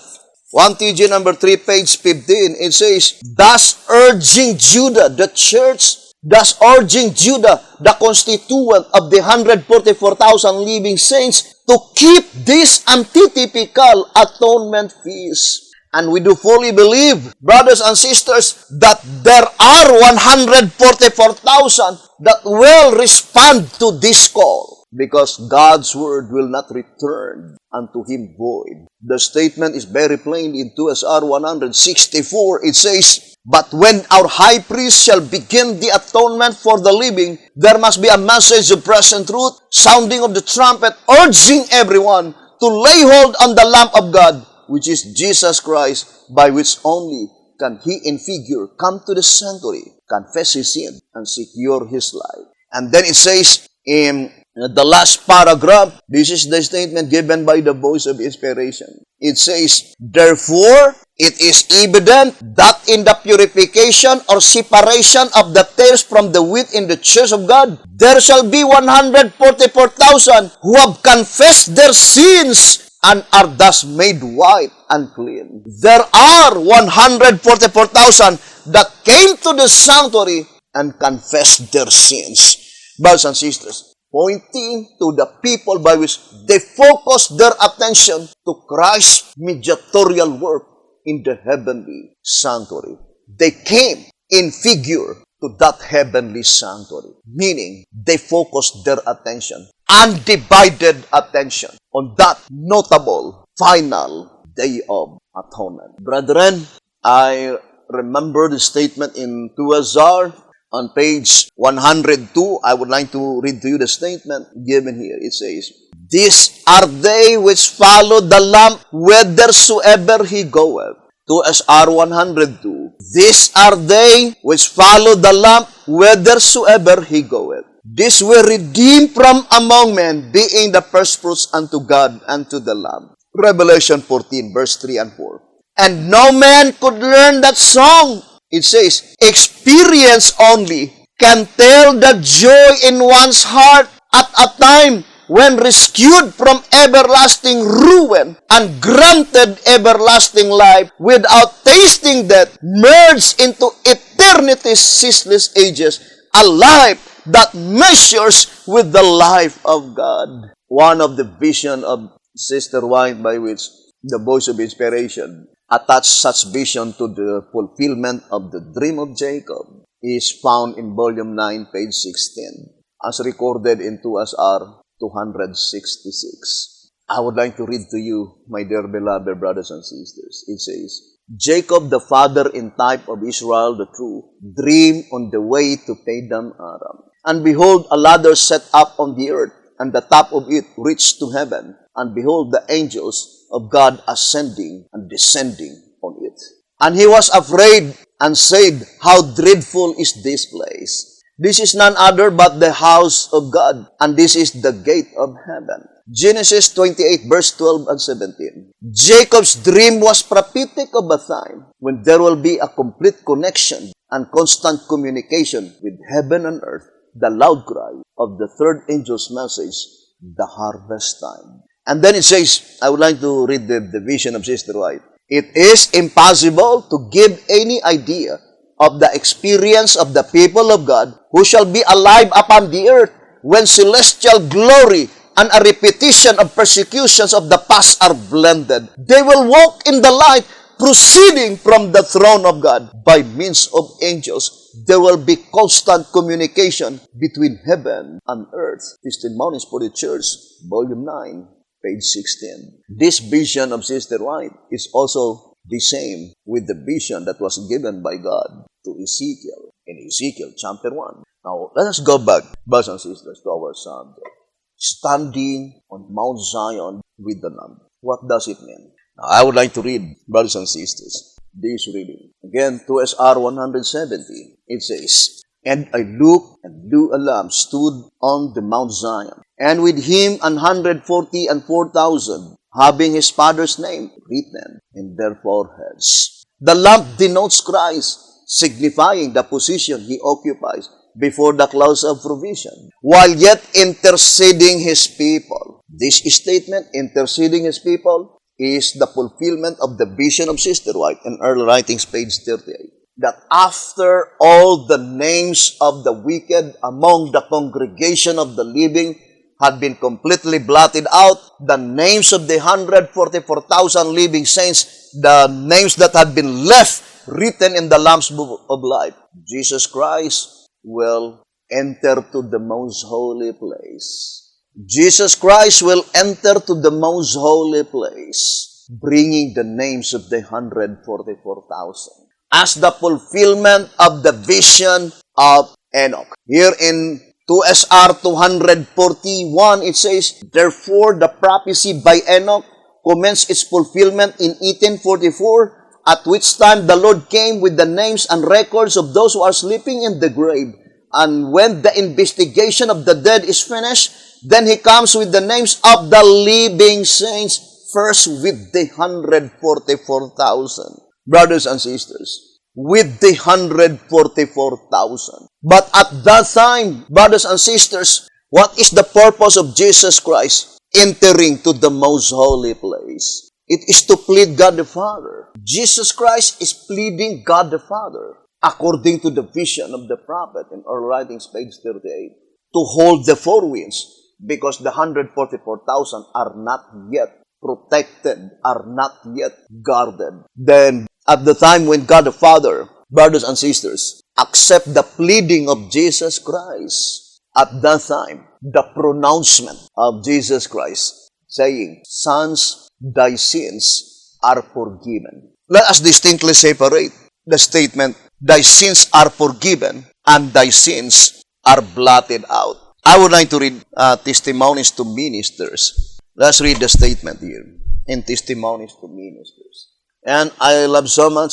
1TG number 3, page 15, it says, thus urging Judah, the church, thus urging Judah, the constituent of the 144,000 living saints, to keep this antitypical atonement feast. And we do fully believe, brothers and sisters, that there are 144,000 that will respond to this call. Because God's word will not return unto him void. The statement is very plain in 2SR 164. It says, but when our high priest shall begin the atonement for the living, there must be a message of present truth, sounding of the trumpet, urging everyone to lay hold on the Lamb of God, which is Jesus Christ, by which only can he in figure come to the sanctuary, confess his sin, and secure his life. And then it says in the last paragraph, this is the statement given by the voice of inspiration. It says, therefore, it is evident that in the purification or separation of the tares from the wheat in the church of God, there shall be 144,000 who have confessed their sins and are thus made white and clean. There are 144,000 that came to the sanctuary and confessed their sins. Brothers and sisters, pointing to the people by which they focus their attention to Christ's mediatorial work in the heavenly sanctuary. They came in figure to that heavenly sanctuary, meaning they focused their attention, undivided attention, on that notable final day of atonement. Brethren, I remember the statement in 2SR on page 102. I would like to read to you the statement given here. It says, these are they which follow the Lamb whithersoever he goeth. 2SR 102. These are they which follow the Lamb whithersoever he goeth. These were redeemed from among men, being the firstfruits unto God and to the Lamb. Revelation 14, verse 3 and 4. And no man could learn that song. It says, experience only can tell the joy in one's heart at a time when rescued from everlasting ruin and granted everlasting life without tasting death, merged into eternity's ceaseless ages, a life that measures with the life of God. One of the vision of Sister White by which the voice of inspiration attached such vision to the fulfillment of the dream of Jacob is found in volume 9, page 16, as recorded in 2SR 266. I would like to read to you, my dear beloved brothers and sisters. It says, Jacob, the father in type of Israel, the true, dreamed on the way to Padan Aram. And behold, a ladder set up on the earth, and the top of it reached to heaven. And behold, the angels of God ascending and descending on it. And he was afraid and said, How dreadful is this place! This is none other but the house of God, and this is the gate of heaven. Genesis 28, verse 12 and 17. Jacob's dream was prophetic of a time when there will be a complete connection and constant communication with heaven and earth, the loud cry of the third angel's message, the harvest time. And then it says, I would like to read the vision of Sister White. It is impossible to give any idea of the experience of the people of God who shall be alive upon the earth when celestial glory and a repetition of persecutions of the past are blended. They will walk in the light proceeding from the throne of God by means of angels. There will be constant communication between heaven and earth. Testimonies for the Church, Volume 9, page 16. This vision of Sister White is also the same with the vision that was given by God to Ezekiel in Ezekiel chapter 1. Now, let us go back, brothers and sisters, to our subject. Standing on Mount Zion with the Lamb. What does it mean? Now, I would like to read, brothers and sisters, this reading. Again, 2SR 170. It says, And I looked, and lo, a lamb stood on the Mount Zion, and with him 140 and 4,000, having his father's name written in their foreheads. The lamb denotes Christ, signifying the position he occupies before the clouds of provision, while yet interceding his people. This statement, interceding his people, is the fulfillment of the vision of Sister White in Early Writings, page 38. That after all the names of the wicked among the congregation of the living had been completely blotted out, the names of the 144,000 living saints, the names that had been left written in the Lamb's Book of Life, Jesus Christ will enter to the most holy place. Jesus Christ will enter to the most holy place, bringing the names of the 144,000 as the fulfillment of the vision of Enoch. Here in 2SR 241, it says, Therefore the prophecy by Enoch commenced its fulfillment in 1844, at which time the Lord came with the names and records of those who are sleeping in the grave. And when the investigation of the dead is finished, then he comes with the names of the living saints, first with the 144,000. Brothers and sisters, with the 144,000. But at that time, brothers and sisters, what is the purpose of Jesus Christ entering to the most holy place? It is to plead God the Father. Jesus Christ is pleading God the Father, according to the vision of the prophet in Early Writings, page 38, to hold the four winds, because the 144,000 are not yet protected, are not yet guarded. Then, at the time when God the Father, brothers and sisters, accept the pleading of Jesus Christ, at that time, the pronouncement of Jesus Christ, saying, Sons, thy sins are forgiven. Let us distinctly separate the statement, thy sins are forgiven, and thy sins are blotted out. I would like to read Testimonies to Ministers. Let's read the statement here in Testimonies to Ministers. And I love so much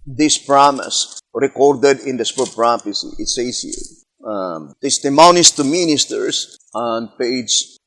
this promise recorded in the Book of Prophecy. It says here, Testimonies to Ministers on page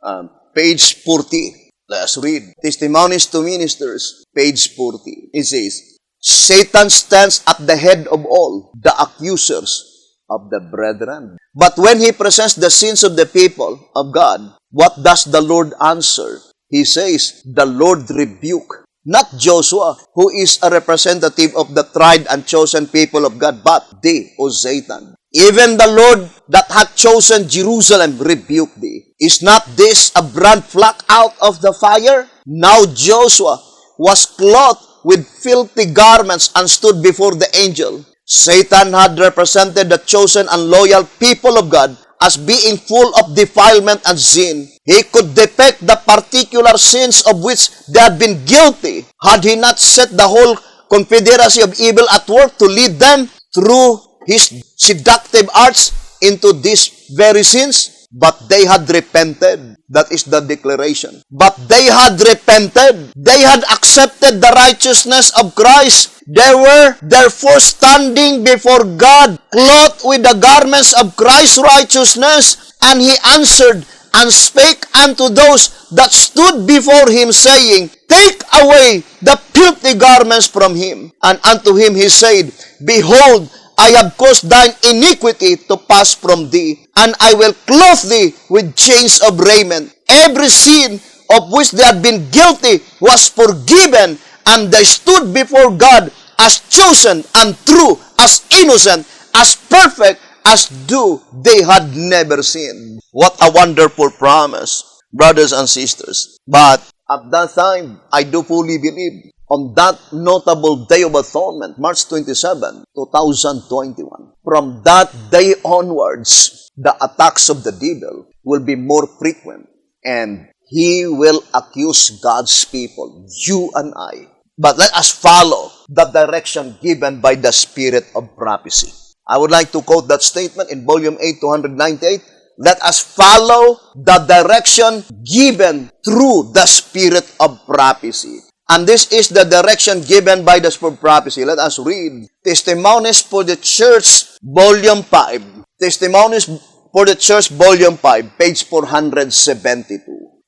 40. Let's read. Testimonies to Ministers, page 40. It says, Satan stands at the head of all the accusers of the brethren. But when he presents the sins of the people of God, what does the Lord answer? He says, the Lord rebuke, not Joshua, who is a representative of the tried and chosen people of God, but thee, O Satan. Even the Lord that hath chosen Jerusalem rebuke thee. Is not this a brand plucked out of the fire? Now Joshua was clothed with filthy garments and stood before the angel. Satan had represented the chosen and loyal people of God as being full of defilement and sin. He could depict the particular sins of which they had been guilty, had he not set the whole confederacy of evil at work to lead them through his seductive arts into these very sins. But they had repented. That is the declaration. But they had repented. They had accepted the righteousness of Christ. They were therefore standing before God, clothed with the garments of Christ's righteousness. And he answered and spake unto those that stood before him, saying, Take away the filthy garments from him. And unto him he said, Behold, I have caused thine iniquity to pass from thee, and I will clothe thee with chains of raiment. Every sin of which they had been guilty was forgiven, and they stood before God as chosen and true, as innocent, as perfect, as though they had never sinned. What a wonderful promise, brothers and sisters. But at that time, I do fully believe, on that notable Day of Atonement, March 27, 2021, from that day onwards, the attacks of the devil will be more frequent, and he will accuse God's people, you and I. But let us follow the direction given by the Spirit of prophecy. I would like to quote that statement in Volume 8, 298. Let us follow the direction given through the Spirit of prophecy. And this is the direction given by the Spirit of prophecy. Let us read Testimonies for the Church, Volume 5. Testimonies for the Church, Volume 5, page 472.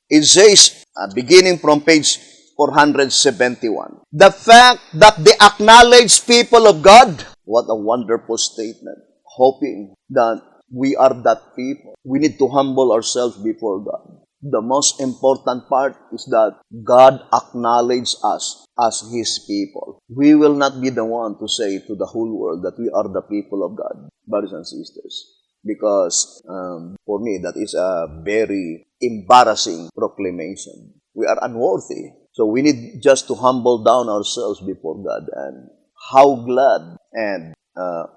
It says, beginning from page 471, the fact that the acknowledged people of God, what a wonderful statement, hoping that we are that people. We need to humble ourselves before God. The most important part is that God acknowledges us as His people. We will not be the one to say to the whole world that we are the people of God, brothers and sisters. Because for me, that is a very embarrassing proclamation. We are unworthy. So we need just to humble down ourselves before God. And how glad and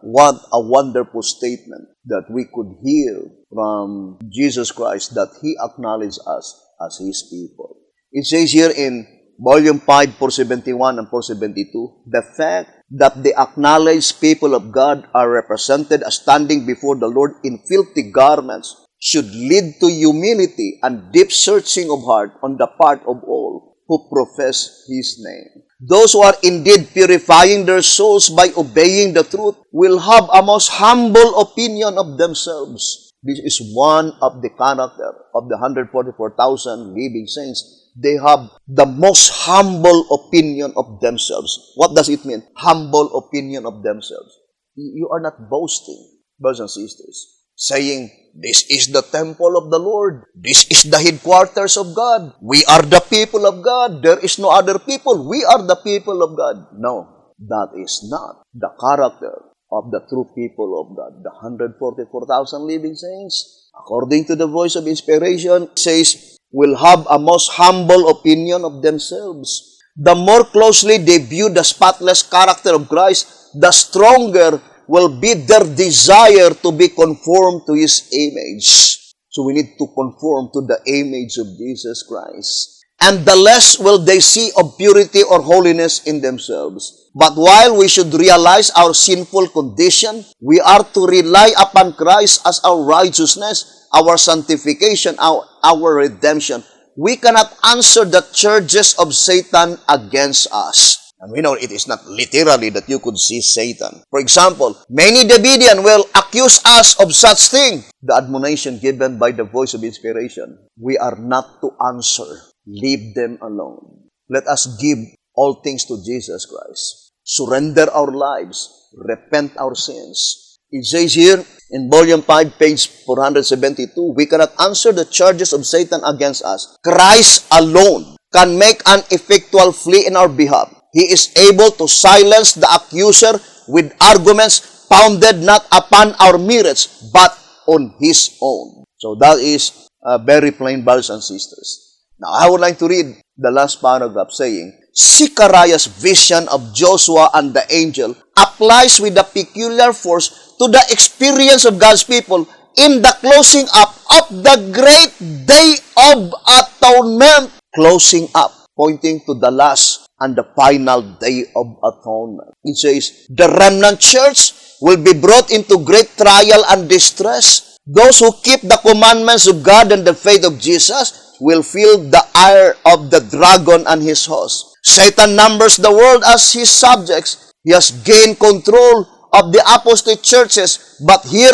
what a wonderful statement that we could hear from Jesus Christ, that He acknowledged us as His people. It says here in Volume 5, 471 and 472, the fact that the acknowledged people of God are represented as standing before the Lord in filthy garments should lead to humility and deep searching of heart on the part of all who profess His name. Those who are indeed purifying their souls by obeying the truth will have a most humble opinion of themselves. This is one of the character of the 144,000 living saints. They have the most humble opinion of themselves. What does it mean? Humble opinion of themselves. You are not boasting, brothers and sisters, saying, this is the temple of the Lord. This is the headquarters of God. We are the people of God. There is no other people. We are the people of God. No, that is not the character of the true people of God. The 144,000 living saints, according to the voice of inspiration, says, will have a most humble opinion of themselves. The more closely they view the spotless character of Christ, the stronger will be their desire to be conformed to His image. So we need to conform to the image of Jesus Christ. And the less will they see of purity or holiness in themselves. But while we should realize our sinful condition, we are to rely upon Christ as our righteousness, our sanctification, our redemption. We cannot answer the charges of Satan against us. And we know it is not literally that you could see Satan. For example, many Davidian will accuse us of such thing. The admonition given by the voice of inspiration, we are not to answer. Leave them alone. Let us give all things to Jesus Christ. Surrender our lives. Repent our sins. It says here in Volume 5, page 472, we cannot answer the charges of Satan against us. Christ alone can make an effectual plea in our behalf. He is able to silence the accuser with arguments founded not upon our merits, but on his own. So that is very plain, brothers and sisters. Now, I would like to read the last paragraph saying, Zechariah's vision of Joshua and the angel applies with a peculiar force to the experience of God's people in the closing up of the great day of atonement. Closing up, pointing to the last and the final day of atonement. It says, the remnant church will be brought into great trial and distress. Those who keep the commandments of God and the faith of Jesus will feel the ire of the dragon and his host. Satan numbers the world as his subjects. He has gained control of the apostate churches, but here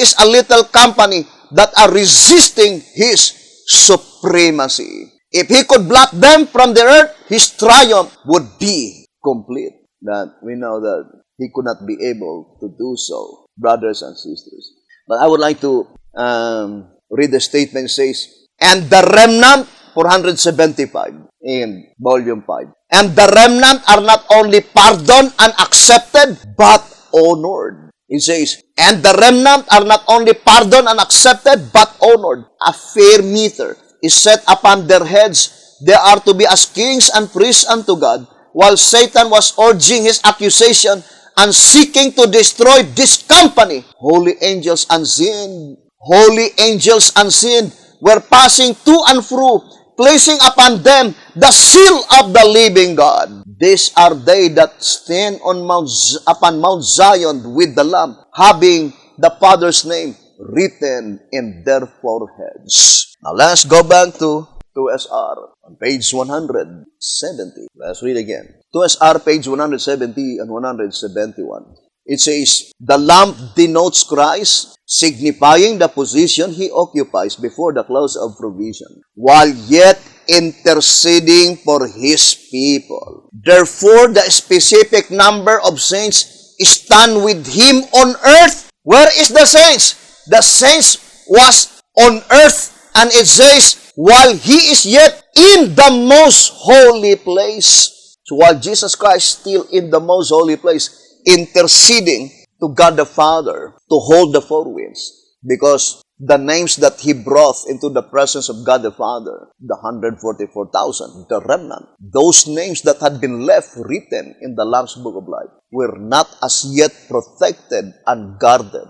is a little company that are resisting his supremacy. If he could blot them from the earth, his triumph would be complete. That we know that he could not be able to do so, brothers and sisters. But I would like to read the statement. It says, and the remnant, 475 in volume 5. And the remnant are not only pardoned and accepted, but honored. It says, and the remnant are not only pardoned and accepted, but honored. A fair meter is set upon their heads. They are to be as kings and priests unto God, while Satan was urging his accusation and seeking to destroy this company. Holy angels unseen were passing to and fro, placing upon them the seal of the living God. These are they that stand upon Mount Zion with the Lamb, having the Father's name written in their foreheads. Now let's go back to 2SR on page 170. Let's read again. 2SR page 170 and 171. It says, the lamp denotes Christ, signifying the position he occupies before the close of provision, while yet interceding for his people. Therefore, the specific number of saints stand with him on earth. Where is the saints? The saints was on earth, and it says, while he is yet in the most holy place. So while Jesus Christ still in the most holy place, interceding to God the Father to hold the four winds, because the names that he brought into the presence of God the Father, the 144,000, the remnant, those names that had been left written in the Lamb's Book of Life were not as yet protected and guarded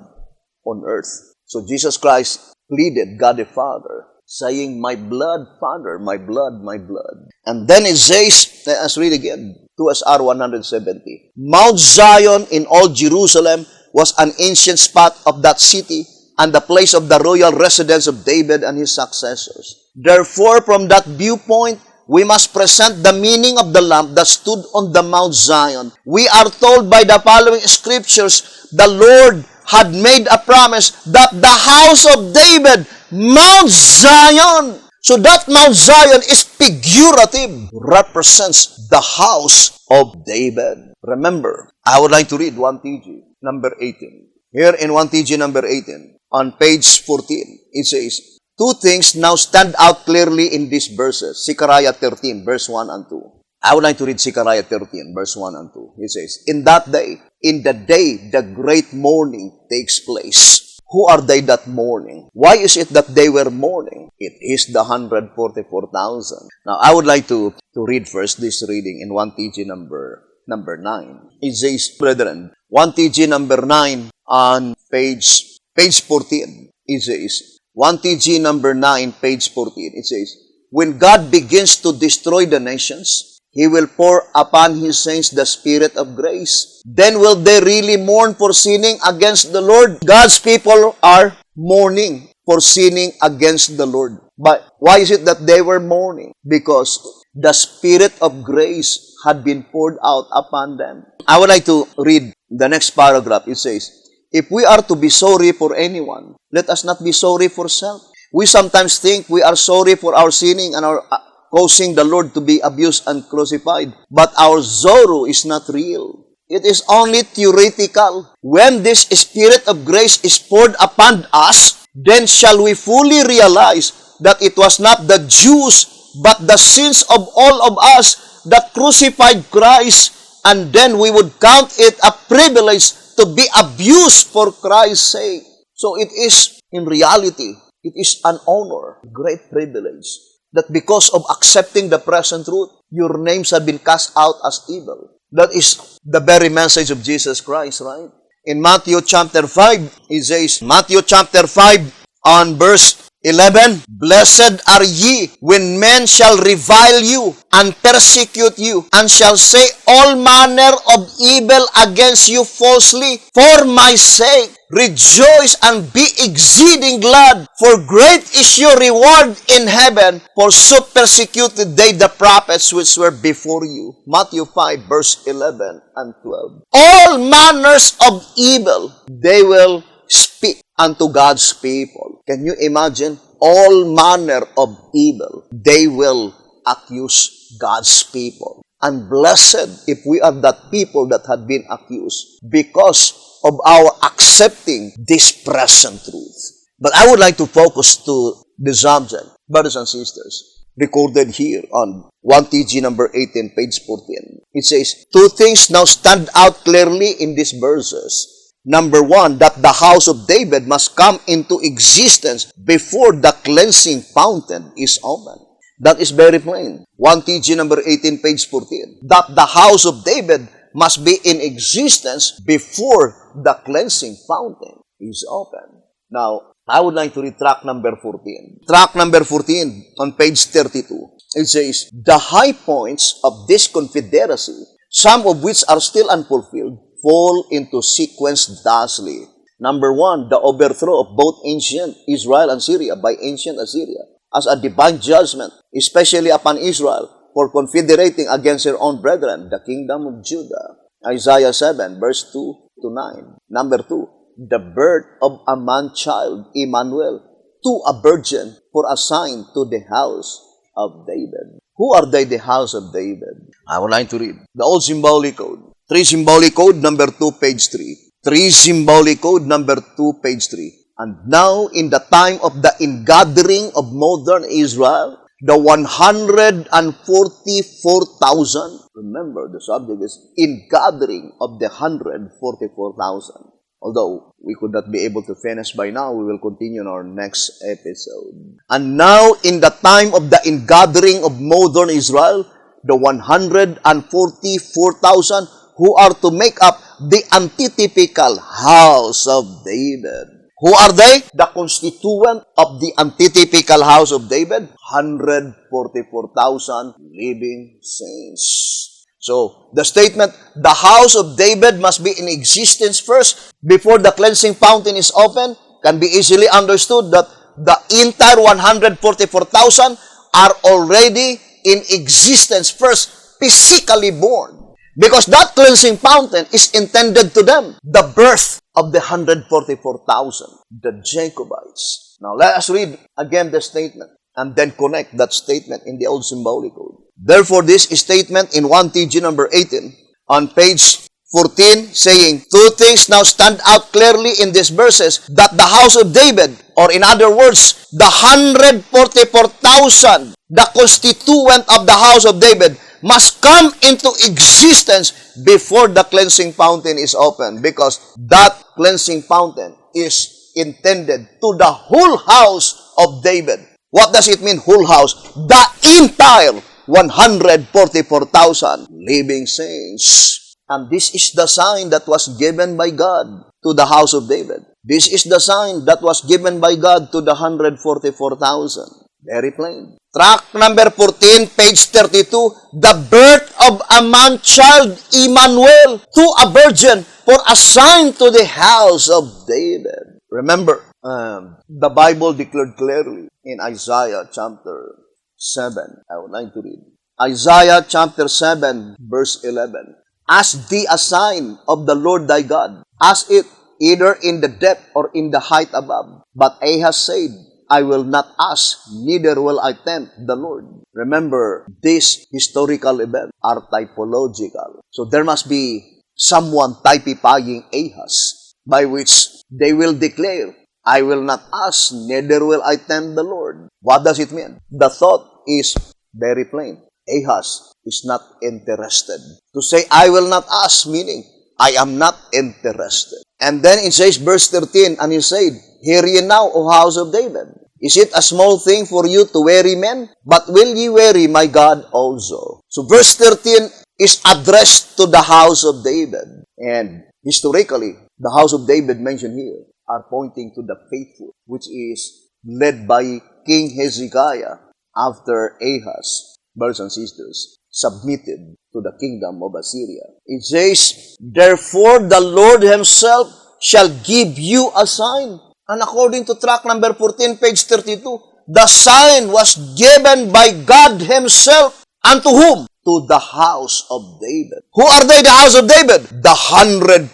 on earth. So Jesus Christ pleaded God the Father, saying, my blood, Father, my blood, my blood. And then it says, let's read again, 2SR 170. Mount Zion in old Jerusalem was an ancient spot of that city and the place of the royal residence of David and his successors. Therefore, from that viewpoint, we must present the meaning of the lamp that stood on the Mount Zion. We are told by the following scriptures, the Lord had made a promise that the house of David, Mount Zion. So that Mount Zion is figurative, represents the house of David. Remember, I would like to read 1 TG number 18. Here in 1 TG number 18, on page 14, it says, two things now stand out clearly in these verses. Zechariah 13, verse 1 and 2. I would like to read Zechariah 13, verse 1 and 2. It says, in that day, in the day the great mourning takes place. Who are they that mourning? Why is it that they were mourning? It is the 144,000. Now, I would like to read first this reading in 1 TG number 9. It says, brethren, 1 TG number 9 on page 14. It says, 1 TG number 9, page 14. It says, when God begins to destroy the nations, He will pour upon His saints the Spirit of grace. Then will they really mourn for sinning against the Lord? God's people are mourning for sinning against the Lord. But why is it that they were mourning? Because the Spirit of grace had been poured out upon them. I would like to read the next paragraph. It says, if we are to be sorry for anyone, let us not be sorry for self. We sometimes think we are sorry for our sinning and our causing the Lord to be abused and crucified. But our sorrow is not real. It is only theoretical. When this Spirit of grace is poured upon us, then shall we fully realize that it was not the Jews, but the sins of all of us that crucified Christ, and then we would count it a privilege to be abused for Christ's sake. So it is, in reality, it is an honor, great privilege, that because of accepting the present truth, your names have been cast out as evil. That is the very message of Jesus Christ, right? In Matthew chapter 5, it says, Matthew chapter 5 on verse 11, Blessed are ye when men shall revile you and persecute you, and shall say all manner of evil against you falsely for my sake. Rejoice and be exceeding glad, for great is your reward in heaven, for so persecuted they the prophets which were before you. Matthew 5 verse 11 and 12. All manners of evil they will speak unto God's people. Can you imagine? All manner of evil, they will accuse God's people. And blessed if we are that people that had been accused because of our accepting this present truth. But I would like to focus to the subject, brothers and sisters, recorded here on 1 TG number 18, page 14. It says, two things now stand out clearly in these verses. Number one, that the house of David must come into existence before the cleansing fountain is opened. That is very plain. 1 TG number 18, page 14. That the house of David must be in existence before the cleansing fountain is opened. Now, I would like to read tract number 14. Tract number 14 on page 32. It says, the high points of this confederacy, some of which are still unfulfilled, fall into sequence thusly. Number one, the overthrow of both ancient Israel and Syria by ancient Assyria as a divine judgment, especially upon Israel, for confederating against their own brethren, the kingdom of Judah. Isaiah 7, verse 2 to 9. Number two, the birth of a man-child, Emmanuel, to a virgin for a sign to the house of David. Who are they, the house of David? I would like to read the old symbolic code. 3 symbolic code, number 2, page 3. 3 symbolic code, number 2, page 3. And now, in the time of the ingathering of modern Israel, the 144,000, remember, the subject is ingathering of the 144,000. Although we could not be able to finish by now, we will continue in our next episode. And now, in the time of the ingathering of modern Israel, the 144,000 who are to make up the antitypical house of David. Who are they? The constituent of the antitypical house of David, 144,000 living saints. So, the statement, the house of David must be in existence first before the cleansing fountain is open, can be easily understood that the entire 144,000 are already in existence first, physically born. Because that cleansing fountain is intended to them, the birth of the 144,000, the Jacobites. Now, let us read again the statement and then connect that statement in the old symbolic code. Therefore, this statement in 1 TG number 18 on page 14 saying, two things now stand out clearly in these verses, that the house of David, or in other words, the 144,000, the constituent of the house of David, must come into existence before the cleansing fountain is opened, because that cleansing fountain is intended to the whole house of David. What does it mean, whole house? The entire 144,000 living saints. And this is the sign that was given by God to the house of David. This is the sign that was given by God to the 144,000. Very plain. Tract number 14, page 32, the birth of a man-child, Emmanuel, to a virgin for a sign to the house of David. Remember, the Bible declared clearly in Isaiah chapter 7. I would like to read. Isaiah chapter 7, verse 11. Ask thee a sign of the Lord thy God. Ask it either in the depth or in the height above. But Ahaz said, I will not ask, neither will I tempt the Lord. Remember, these historical events are typological. So there must be someone typifying Ahaz, by which they will declare, I will not ask, neither will I tempt the Lord. What does it mean? The thought is very plain. Ahaz is not interested. To say, I will not ask, meaning, I am not interested. And then it says, verse 13, and he said, hear ye now, O house of David. Is it a small thing for you to weary men? But will ye weary my God also? So verse 13 is addressed to the house of David. And historically, the house of David mentioned here are pointing to the faithful, which is led by King Hezekiah after Ahaz, brothers and sisters, submitted to the kingdom of Assyria. It says, therefore the Lord himself shall give you a sign. And according to tract number 14, page 32, the sign was given by God himself. Unto whom? To the house of David. Who are they, the house of David? The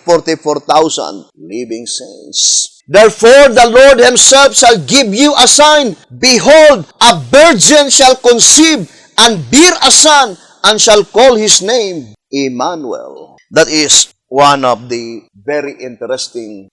144,000 living saints. Therefore the Lord himself shall give you a sign. Behold, a virgin shall conceive and bear a son, and shall call his name Emmanuel. That is one of the very interesting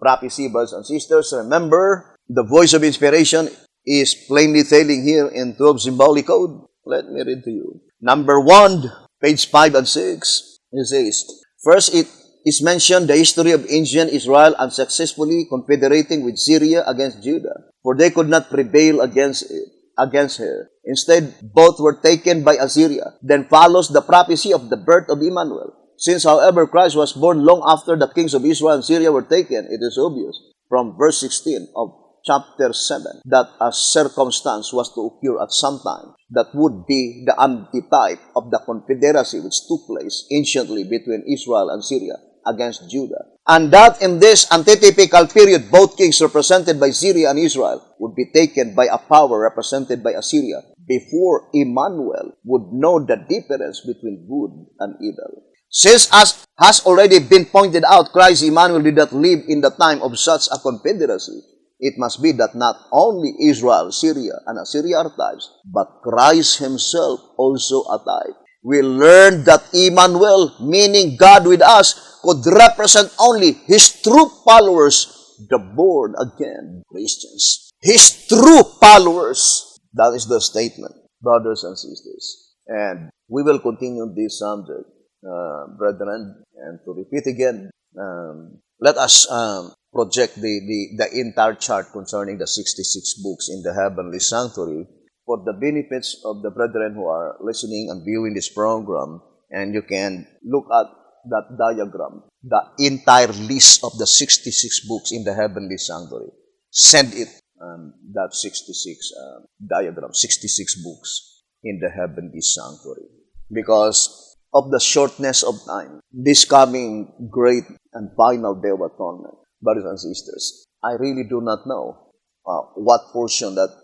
prophecy, brothers and sisters. Remember, the voice of inspiration is plainly telling here in 12 symbolic code. Let me read to you. Number 1, page 5 and 6. It says, first it is mentioned the history of ancient Israel unsuccessfully confederating with Syria against Judah, for they could not prevail against her. Instead, both were taken by Assyria. Then follows the prophecy of the birth of Emmanuel. Since, however, Christ was born long after the kings of Israel and Syria were taken, it is obvious from verse 16 of chapter 7 that a circumstance was to occur at some time that would be the antitype of the confederacy which took place anciently between Israel and Syria against Judah. And that in this antitypical period, both kings represented by Syria and Israel would be taken by a power represented by Assyria before Emmanuel would know the difference between good and evil. Since, as has already been pointed out, Christ Emmanuel did not live in the time of such a confederacy, it must be that not only Israel, Syria, and Assyria are types, but Christ himself also a type. We learned that Emmanuel, meaning God with us, could represent only his true followers, the born-again Christians. His true followers. That is the statement, brothers and sisters. And we will continue this subject, brethren. And to repeat again, let us project the entire chart concerning the 66 books in the heavenly sanctuary for the benefits of the brethren who are listening and viewing this program. And you can look at that diagram, the entire list of the 66 books in the heavenly sanctuary. Send it, that 66 diagram, 66 books in the heavenly sanctuary. Because of the shortness of time, this coming great and final day of atonement, brothers and sisters, I really do not know what portion that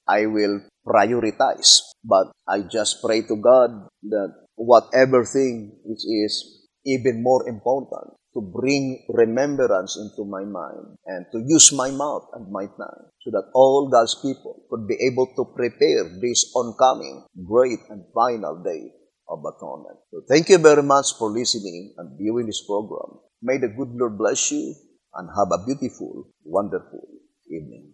I will prioritize. But I just pray to God that whatever thing which is even more important, to bring remembrance into my mind and to use my mouth and my tongue so that all God's people could be able to prepare this oncoming great and final day of atonement. So thank you very much for listening and viewing this program. May the good Lord bless you and have a beautiful, wonderful evening.